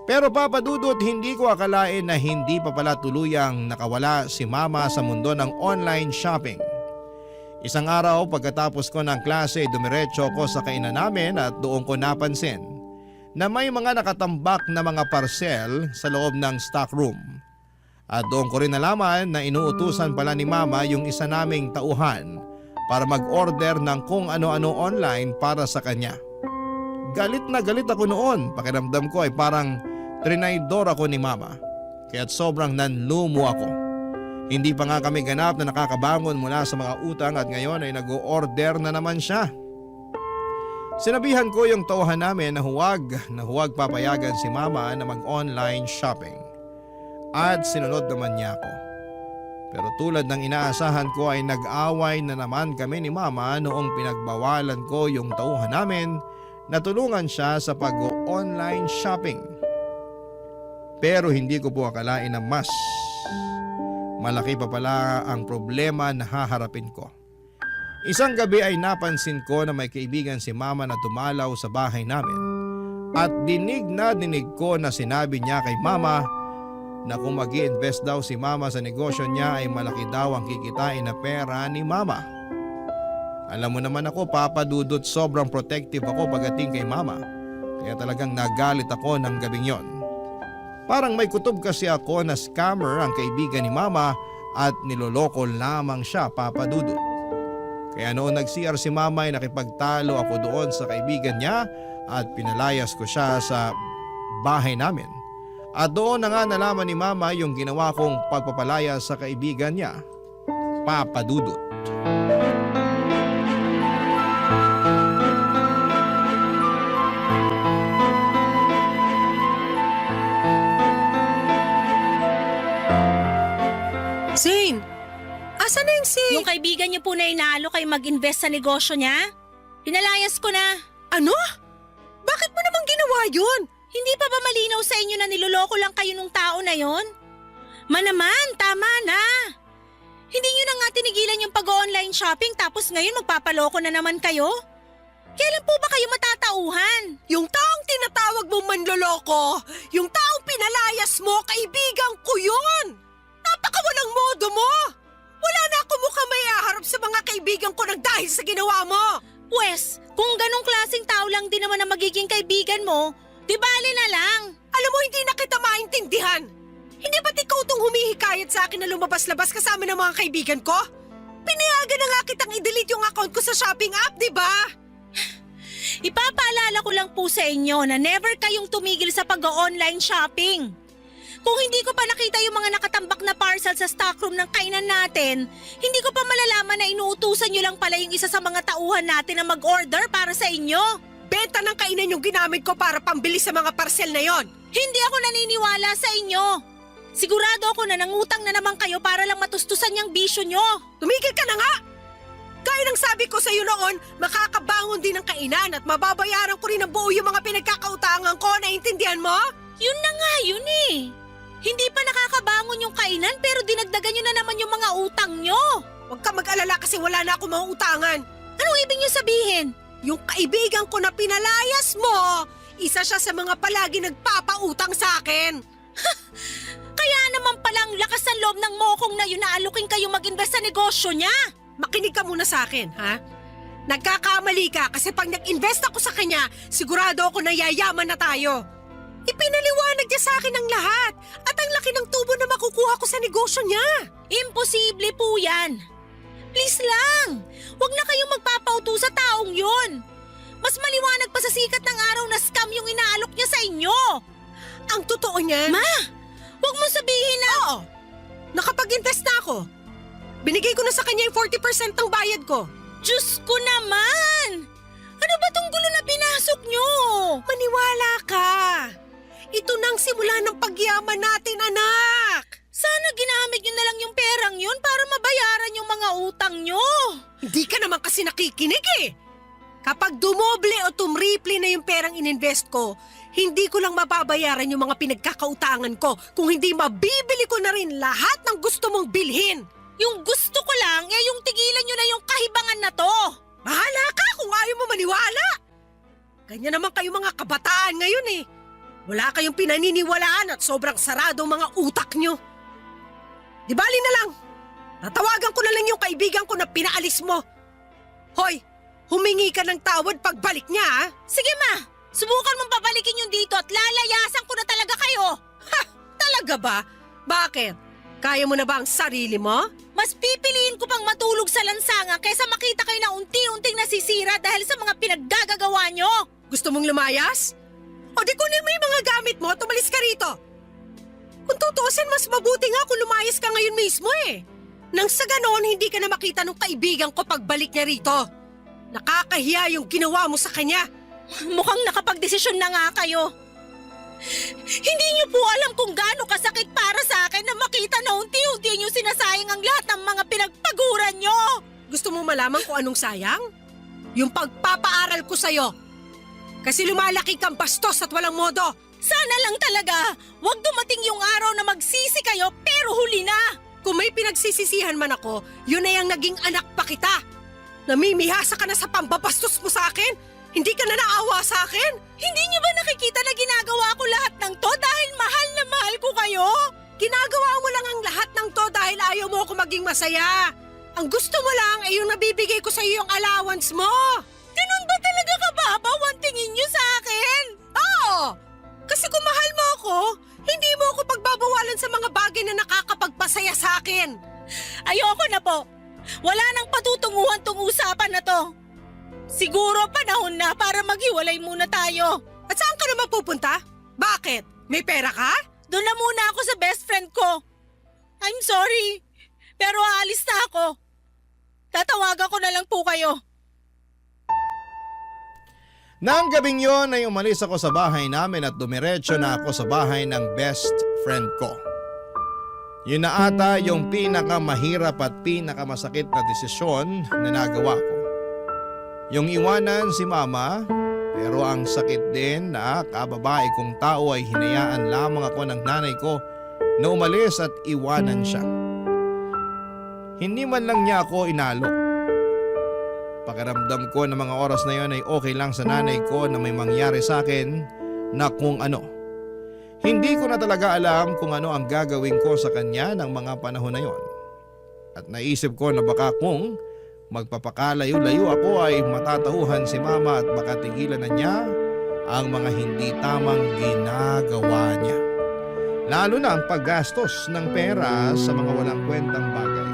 Pero Papa Dudut, hindi ko akalain na hindi pa pala tuluyang nakawala si mama sa mundo ng online shopping. Isang araw pagkatapos ko ng klase, dumiretso ko sa kainan namin at doon ko napansin na may mga nakatambak na mga parcel sa loob ng stock room. At doon ko rin nalaman na inuutusan pala ni mama yung isa naming tauhan para mag-order ng kung ano-ano online para sa kanya. Galit na galit ako noon. Pakiramdam ko ay parang trinaydor ako ni mama. Kaya't sobrang nanlumo ako. Hindi pa nga kami ganap na nakakabangon mula sa mga utang at ngayon ay nag-o-order na naman siya. Sinabihan ko yung tauhan namin na huwag papayagan si mama na mag-online shopping. At sinunod naman niya ako. Pero tulad ng inaasahan ko ay nag-away na naman kami ni mama noong pinagbawalan ko yung tauhan namin na tulungan siya sa pag-online shopping. Pero hindi ko po akalain na mas malaki pa pala ang problema na haharapin ko. Isang gabi ay napansin ko na may kaibigan si mama na dumalaw sa bahay namin. At dinig ko na sinabi niya kay mama na kung mag-i-invest daw si mama sa negosyo niya ay malaki daw ang kikitain na pera ni mama. Alam mo naman ako, Papa Dudut, sobrang protective ako pagdating kay mama. Kaya talagang nagalit ako ng gabing yon. Parang may kutob kasi ako na scammer ang kaibigan ni mama at niloloko lamang siya, Papa Dudut. Kaya noon nag-CR si mama ay nakipagtalo ako doon sa kaibigan niya at pinalayas ko siya sa bahay namin. At doon na nga nalaman ni mama yung ginawa kong pagpapalaya sa kaibigan niya, Papa Dudut. Zane, asan na yung si Yung kaibigan niyo po na inaalo kayo mag-invest sa negosyo niya? Pinalayas ko na. Ano? Bakit mo naman ginawa yun? Hindi pa ba malinaw sa inyo na niloloko lang kayo nung tao na yon? Manaman, tama na. Hindi nyo na nga tinigilan yung pag-online shopping tapos ngayon magpapaloko na naman kayo? Kailan po ba kayo matatauhan? Yung taong tinatawag mong manloloko, yung taong pinalayas mo, kaibigan ko yun! Napakawalang modo mo! Wala na ako mukhang may aharap sa mga kaibigan ko nang dahil sa ginawa mo! Pwes, kung ganong klaseng tao lang din naman ang magiging kaibigan mo, di bali na lang. Alam mo, hindi na kita maintindihan! Hindi ba't ikaw itong humihikayat sa akin na lumabas-labas kasama ng mga kaibigan ko? Pinayagan na nga kitang i-delete yung account ko sa shopping app, di ba? Ipapaalala ko lang po sa inyo na never kayong tumigil sa pag-online shopping. Kung hindi ko pa nakita yung mga nakatambak na parcel sa stockroom ng kainan natin, hindi ko pa malalaman na inuutusan nyo lang pala yung isa sa mga tauhan natin na mag-order para sa inyo. Benta ng kainan yung ginamit ko para pambili sa mga parcel na yon. Hindi ako naniniwala sa inyo. Sigurado ako na nangutang na naman kayo para lang matustusan yung bisyo nyo. Tumigil ka na nga! Gaya ng sabi ko sa iyo noon, makakabangon din ng kainan at mababayaran ko rin ng buo yung mga pinagkakautangan ko, naiintindihan mo? Yun na nga yun eh. Hindi pa nakakabangon yung kainan pero dinagdagan nyo na naman yung mga utang nyo. Huwag ka mag-alala kasi wala na akong mga utangan. Anong ibig nyo sabihin? Yung kaibigan ko na pinalayas mo, isa siya sa mga palagi nagpapautang sa akin. Kaya naman palang lakas ng loob ng mokong na yun na alukin kayo mag-invest sa negosyo niya. Makinig ka muna sa akin, ha? Nagkakamali ka kasi pag nag-invest ako sa kanya, sigurado ako na yayaman na tayo. Ipinaliwanag niya sa akin ang lahat at ang laki ng tubo na makukuha ko sa negosyo niya. Imposible po yan. Please lang, huwag na kayong magpapauto sa taong yun. Mas maliwanag pa sa sikat ng araw na scam yung inaalok niya sa inyo. Ang totoo niyan… Ma, huwag mo sabihin na… Oo, nakapag-invest na ako. Binigay ko na sa kanya yung 40% ng bayad ko. Diyos ko naman! Ano ba tong gulo na pinasok nyo? Maniwala ka. Ito nang simula ng pagyaman natin, anak. Sana ginamit nyo na lang yung perang yun para mabayaran yung mga utang nyo. Hindi ka naman kasi nakikinig eh. Kapag dumoble o tumriple na yung perang ininvest ko, hindi ko lang mababayaran yung mga pinagkakautangan ko kung hindi mabibili ko na rin lahat ng gusto mong bilhin. Yung gusto ko lang, yung tigilan nyo na yung kahibangan na to. Bahala ka kung ayaw mo maniwala. Ganyan naman kayo mga kabataan ngayon eh. Wala kayong pinaniniwalaan at sobrang sarado mga utak nyo. Di bali na lang. Tatawagan ko na lang yung kaibigan ko na pinaalis mo. Hoy, humingi ka ng tawad pagbalik niya ha? Sige ma, subukan mong pabalikin yung dito at lalayasan ko na talaga kayo. Ha, talaga ba? Bakit? Kaya mo na ba ang sarili mo? Mas pipiliin ko pang matulog sa lansangan kaysa makita kayo na unti-unting nasisira dahil sa mga pinaggagawa nyo. Gusto mong lumayas? O di kunin mo yung mga gamit mo at umalis ka rito. Kung tutuusin, mas mabuti nga kung lumayas ka ngayon mismo eh. Nang sa ganoon, hindi ka na makita ng kaibigan ko pagbalik niya rito. Nakakahiya yung ginawa mo sa kanya. Mukhang nakapagdesisyon na nga kayo. Hindi niyo po alam kung gaano kasakit para sa akin na makita na unti-unti niyo sinasayang ang lahat ng mga pinagpaguran niyo. Gusto mo malaman kung anong sayang? Yung pagpapaaral ko sa'yo. Kasi lumalaki kang bastos at walang modo. Sana lang talaga, wag dumating yung araw na magsisi kayo pero huli na. Kung may pinagsisisihan man ako, yun na yung naging anak pa kita. Namimihasa ka na sa pambabastos mo sa akin? Hindi ka na naawa sa akin? Hindi niyo ba nakikita na ginagawa ko lahat ng to dahil mahal na mahal ko kayo? Ginagawa mo lang ang lahat ng to dahil ayaw mo ako maging masaya. Ang gusto mo lang ay yung nabibigay ko sa iyo yung allowance mo. Ganun ba talaga kababaw ang tingin niyo sa akin? Oo! Kasi kung mahal mo ako, hindi mo ako pagbabawalan sa mga bagay na nakakapagpasaya sa akin. Ayoko na po. Wala nang patutunguhan tong usapan na to. Siguro panahon na para maghiwalay muna tayo. At saan ka naman pupunta? Bakit? May pera ka? Doon na muna ako sa best friend ko. I'm sorry, pero aalis na ako. Tatawagan ko na lang po kayo. Nang gabing yon ay umalis ako sa bahay namin at dumiretso na ako sa bahay ng best friend ko. Yun na ata yung pinakamahirap at pinakamasakit na desisyon na nagawa ko. Yung iwanan si mama, pero ang sakit din na kababae kong tao ay hinayaan lamang ako ng nanay ko na umalis at iwanan siya. Hindi man lang niya ako inalok. Pakiramdam ko na mga oras na yon ay okay lang sa nanay ko na may mangyari sa akin na kung ano. Hindi ko na talaga alam kung ano ang gagawin ko sa kanya ng mga panahon na yon. At naisip ko na baka kung magpapakalayo-layo ako ay matatauhan si mama at baka tigilan na niya ang mga hindi tamang ginagawa niya. Lalo na ang paggastos ng pera sa mga walang kwentang bagay.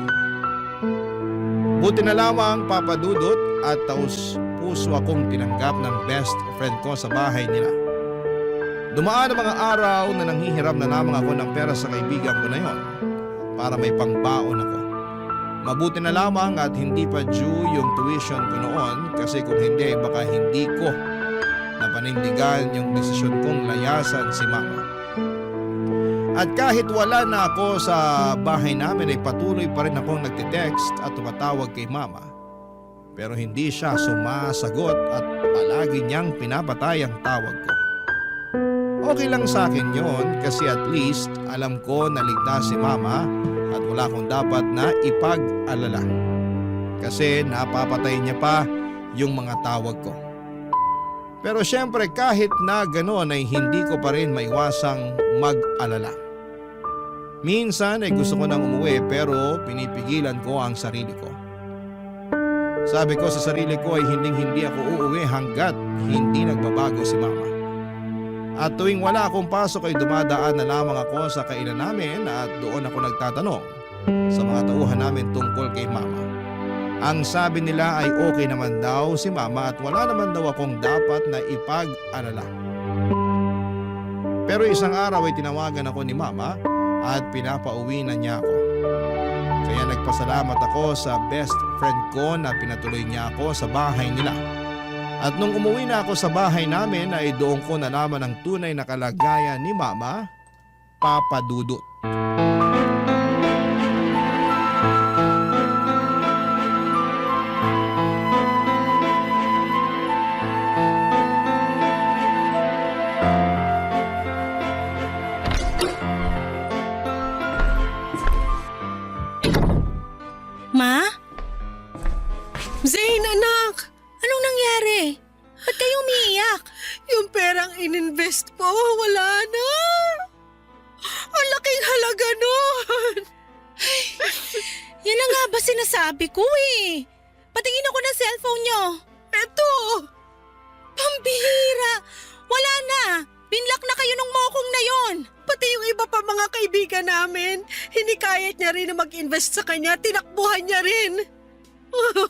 Buti na lamang papadudot at taus puso akong tinanggap ng best friend ko sa bahay nila. Dumaan ang mga araw na nanghihiram na lamang ako ng pera sa kaibigan ko na yon para may pangbaon ako. Mabuti na lamang at hindi pa due yung tuition ko noon kasi kung hindi baka hindi ko napanindigan yung desisyon kong layasan si mama. At kahit wala na ako sa bahay namin ay patuloy pa rin akong nagtitext at tumatawag kay mama. Pero hindi siya sumasagot at palagi niyang pinapatay ang tawag ko. Okay lang sa akin yon kasi at least alam ko na ligtas si mama at wala akong dapat na ipag-alala. Kasi napapatay niya pa yung mga tawag ko. Pero syempre kahit na gano'n ay hindi ko pa rin maiwasang mag-alala. Minsan ay gusto ko nang umuwi pero pinipigilan ko ang sarili ko. Sabi ko sa sarili ko ay hindi ako uuwi hanggat hindi nagbabago si mama. At tuwing wala akong pasok ay dumadaan na lamang ako sa kainan namin at doon ako nagtatanong sa mga tauhan namin tungkol kay mama. Ang sabi nila ay okay naman daw si mama at wala naman daw akong dapat na ipag-alala. Pero isang araw ay tinawagan ako ni mama at pinapauwi na niya ako. Kaya nagpasalamat ako sa best friend ko na pinatuloy niya ako sa bahay nila. At nung umuwi na ako sa bahay namin ay doon ko nalaman ang tunay na kalagayan ni mama, Papa Dudut. Ma? Zane, anak! Anong nangyari? Ba't kayo umiiyak? Yung perang ininvest ko, wala na. Ang laking halaga nun. Yan na nga ba sinasabi ko eh. Patingin ako ng cellphone nyo. Eto, Pambihira! Wala na! Binlock na kayo nung mokong na yon. pati yung iba pa mga kaibigan namin, hinikayat niya rin na mag-invest sa kanya, tinakbuhan niya rin.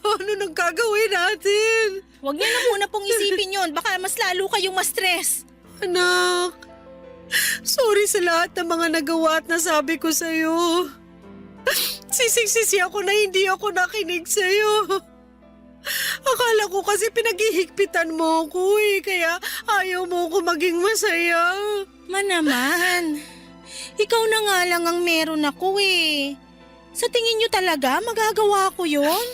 Ano nang gagawin natin? Huwag niyo na muna pong isipin yon. Baka mas lalo kayong ma-stress. Anak, sorry sa lahat ng mga nagawa at nasabi ko sa'yo. Sisig-sisi ako na hindi ako nakinig sa'yo. Akala ko kasi pinaghihigpitan mo ko eh, kaya ayaw mo ko maging masaya. Naman, ikaw na nga lang ang meron ako eh. Sa tingin niyo talaga magagawa ko yon?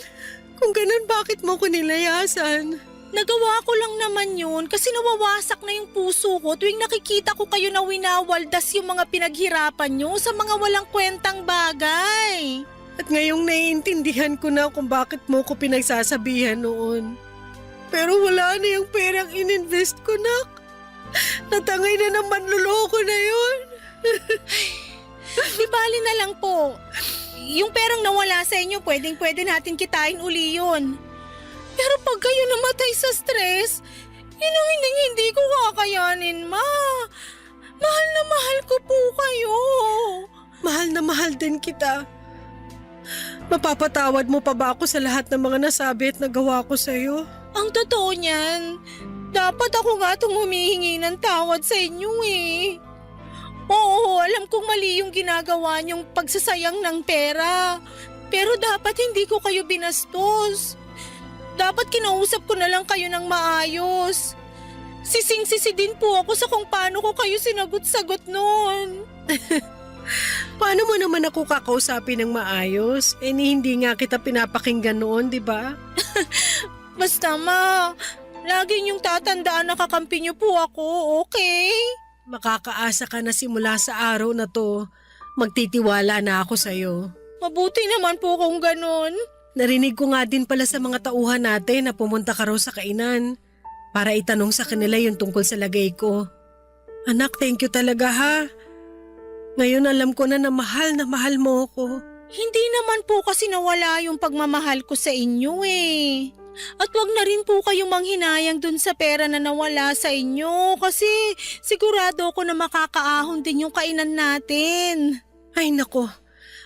Kung ganun, bakit mo ko nilayasan? Nagawa ko lang naman yun kasi nawawasak na yung puso ko tuwing nakikita ko kayo na winawaldas yung mga pinaghirapan nyo sa mga walang kwentang bagay. At ngayong naiintindihan ko na kung bakit mo ko pinagsasabihan noon. Pero wala na yung perang ininvest ko, nak. Natangay na ng manluloko na yun. Di bali na lang po. Yung perang nawala sa inyo, pwede natin kitain uli yun. Pero pag kayo namatay sa stress, yun ang hindi ko kakayanin, ma. Mahal na mahal ko po kayo. Mahal na mahal din kita. Mapapatawad mo pa ba ako sa lahat ng mga nasabi at nagawa ko sa'yo? Ang totoo niyan, dapat ako nga itong humihingi ng tawad sa inyo eh. Oo, alam kong mali yung ginagawa niyong pagsasayang ng pera. Pero dapat hindi ko kayo binastos. Dapat kinausap ko na lang kayo ng maayos. Sising-sisi din po ako sa kung paano ko kayo sinagot-sagot noon. Paano mo naman ako kakausapin ng maayos? Hindi nga kita pinapakinggan noon, di ba? Basta ma, lagi niyong tatandaan na kakampi niyo po ako, okay? Makakaasa ka na simula sa araw na to. Magtitiwala na ako sa'yo. Mabuti naman po kung ganun. Narinig ko nga din pala sa mga tauhan natin na pumunta ka raw sa kainan para itanong sa kanila yung tungkol sa lagay ko. Anak, thank you talaga ha. Ngayon alam ko na mahal mo ako. Hindi naman po kasi nawala yung pagmamahal ko sa inyo eh. At wag na rin po kayong manghinayang dun sa pera na nawala sa inyo kasi sigurado ako na makakaahon din yung kainan natin. Ay nako,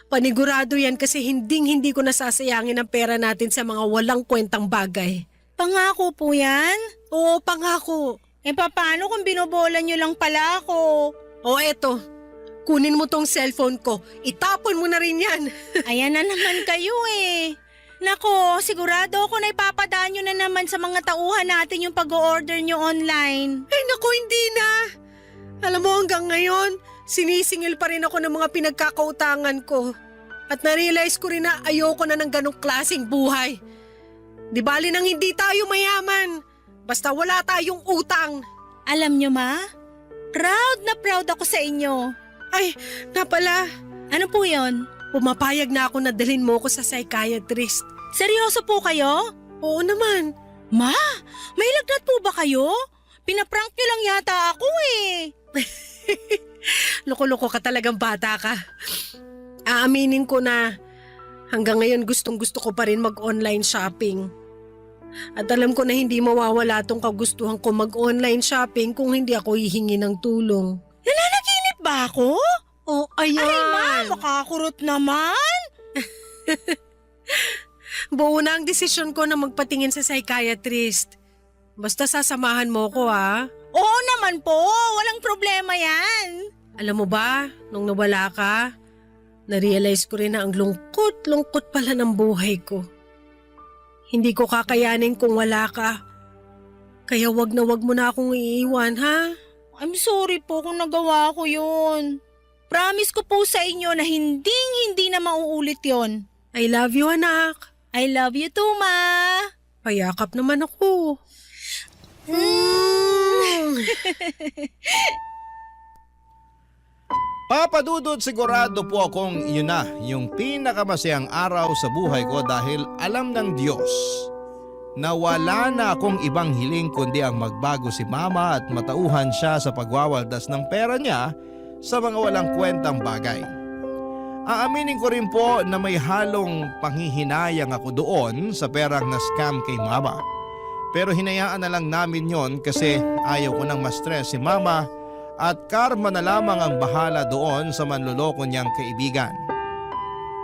panigurado yan kasi hindi ko nasasayangin ang pera natin sa mga walang kwentang bagay. Pangako po yan? Oo, pangako. Paano kung binobola nyo lang pala ako? O eto, kunin mo tong cellphone ko, itapon mo na rin yan. Ayan na naman kayo eh. Nako, sigurado ako na ipapadaan nyo na naman sa mga tauhan natin yung pag-o-order nyo online. Ay nako, hindi na. Alam mo hanggang ngayon, sinisingil pa rin ako ng mga pinagkakautangan ko. At narealize ko rin na ayoko na ng ganong klaseng buhay. Di bali nang hindi tayo mayaman. Basta wala tayong utang. Alam nyo ma, proud na proud ako sa inyo. Ay, napala. Ano po yon? Pumapayag na ako na dalhin mo ko sa psychiatrist. Seryoso po kayo? Oo naman. Ma, may lagnat po ba kayo? Pinaprank nyo lang yata ako eh. Loko-loko ka talagang bata ka. Aaminin ko na hanggang ngayon gustong-gusto ko pa rin mag-online shopping. At alam ko na hindi mawawala tong kagustuhan ko mag-online shopping kung hindi ako hihingi ng tulong. Nananaginip ba ako? Oh, ayan. Ay ma, makakurot naman. Buo na ang desisyon ko na magpatingin sa psychiatrist. Basta sasamahan mo ko ha. Oo naman po, walang problema yan. Alam mo ba, nung nawala ka, narealize ko rin na ang lungkot pala ng buhay ko. Hindi ko kakayanin kung wala ka. Kaya wag mo na akong iiwan, ha? I'm sorry po kung nagawa ko yun. Promise ko po sa inyo na hindi na mauulit yon. I love you, anak. I love you too, ma. Payakap naman ako. Papadudod, sigurado po akong yun na yung pinakamasayang araw sa buhay ko dahil alam ng Diyos na wala na akong ibang hiling kundi ang magbago si mama at matauhan siya sa pagwawaldas ng pera niya sa mga walang kwentang bagay. Aaminin ko rin po na may halong panghihinayang ako doon sa perang na-scam kay mama. Pero hinayaan na lang namin yon kasi ayaw ko nang ma-stress si mama at karma na lamang ang bahala doon sa manloloko niyang kaibigan.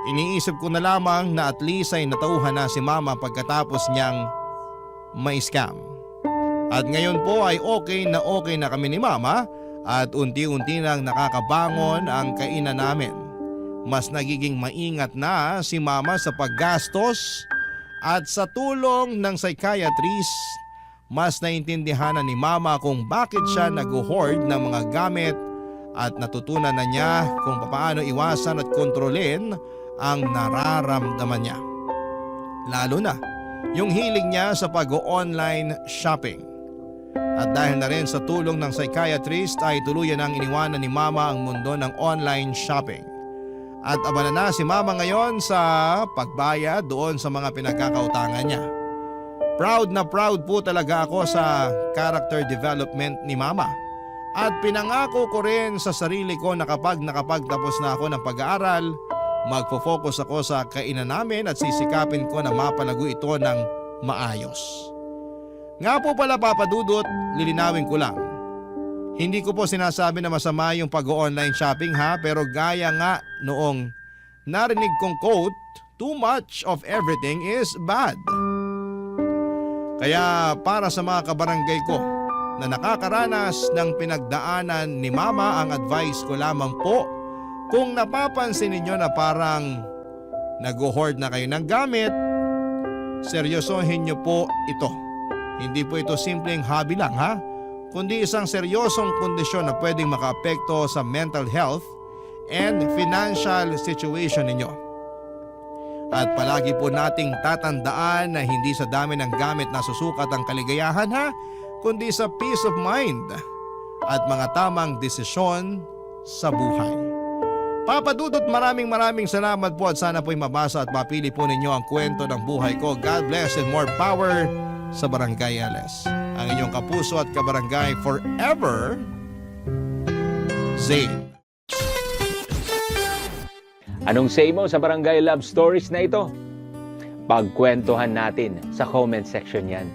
Iniisip ko na lamang na at least ay natauhan na si mama pagkatapos niyang ma-scam. At ngayon po ay okay na kami ni mama at unti-unti nang nakakabangon ang kainan namin. Mas nagiging maingat na si mama sa paggastos at sa tulong ng psychiatrist, mas naintindihan na ni mama kung bakit siya nag-hoard ng mga gamit at natutunan na niya kung paano iwasan at kontrolin ang nararamdaman niya. Lalo na yung hilig niya sa pag-online shopping. At dahil na rin sa tulong ng psychiatrist ay tuluyan ang iniwanan ni mama ang mundo ng online shopping. At abala na si mama ngayon sa pagbayad doon sa mga pinagkakautangan niya. Proud na proud po talaga ako sa character development ni mama. At pinangako ko rin sa sarili ko na kapag nakapagtapos na ako ng pag-aaral, magpo-focus ako sa kainan namin at sisikapin ko na mapalago ito ng maayos. Nga po pala papadudot, lilinawin ko lang. Hindi ko po sinasabi na masama yung pag-online shopping ha, pero gaya nga noong narinig kong quote, too much of everything is bad. Kaya para sa mga kabarangay ko na nakakaranas ng pinagdaanan ni mama, ang advice ko lamang po, kung napapansin ninyo na parang nag-hoard na kayo ng gamit, seryosohin nyo po ito. Hindi po ito simpleng hobby lang kundi isang seryosong kondisyon na pwedeng makaapekto sa mental health, and financial situation ninyo. At palagi po nating tatandaan na hindi sa dami ng gamit na susukat ang kaligayahan ha, kundi sa peace of mind at mga tamang desisyon sa buhay. Papa Dudut, maraming salamat po at sana po'y mabasa at mapili po ninyo ang kwento ng buhay ko. God bless and more power sa Barangay LS. Ang inyong kapuso at kabarangay forever, Zane. Anong say mo sa Barangay Love Stories na ito? Pagkwentuhan natin sa comment section yan.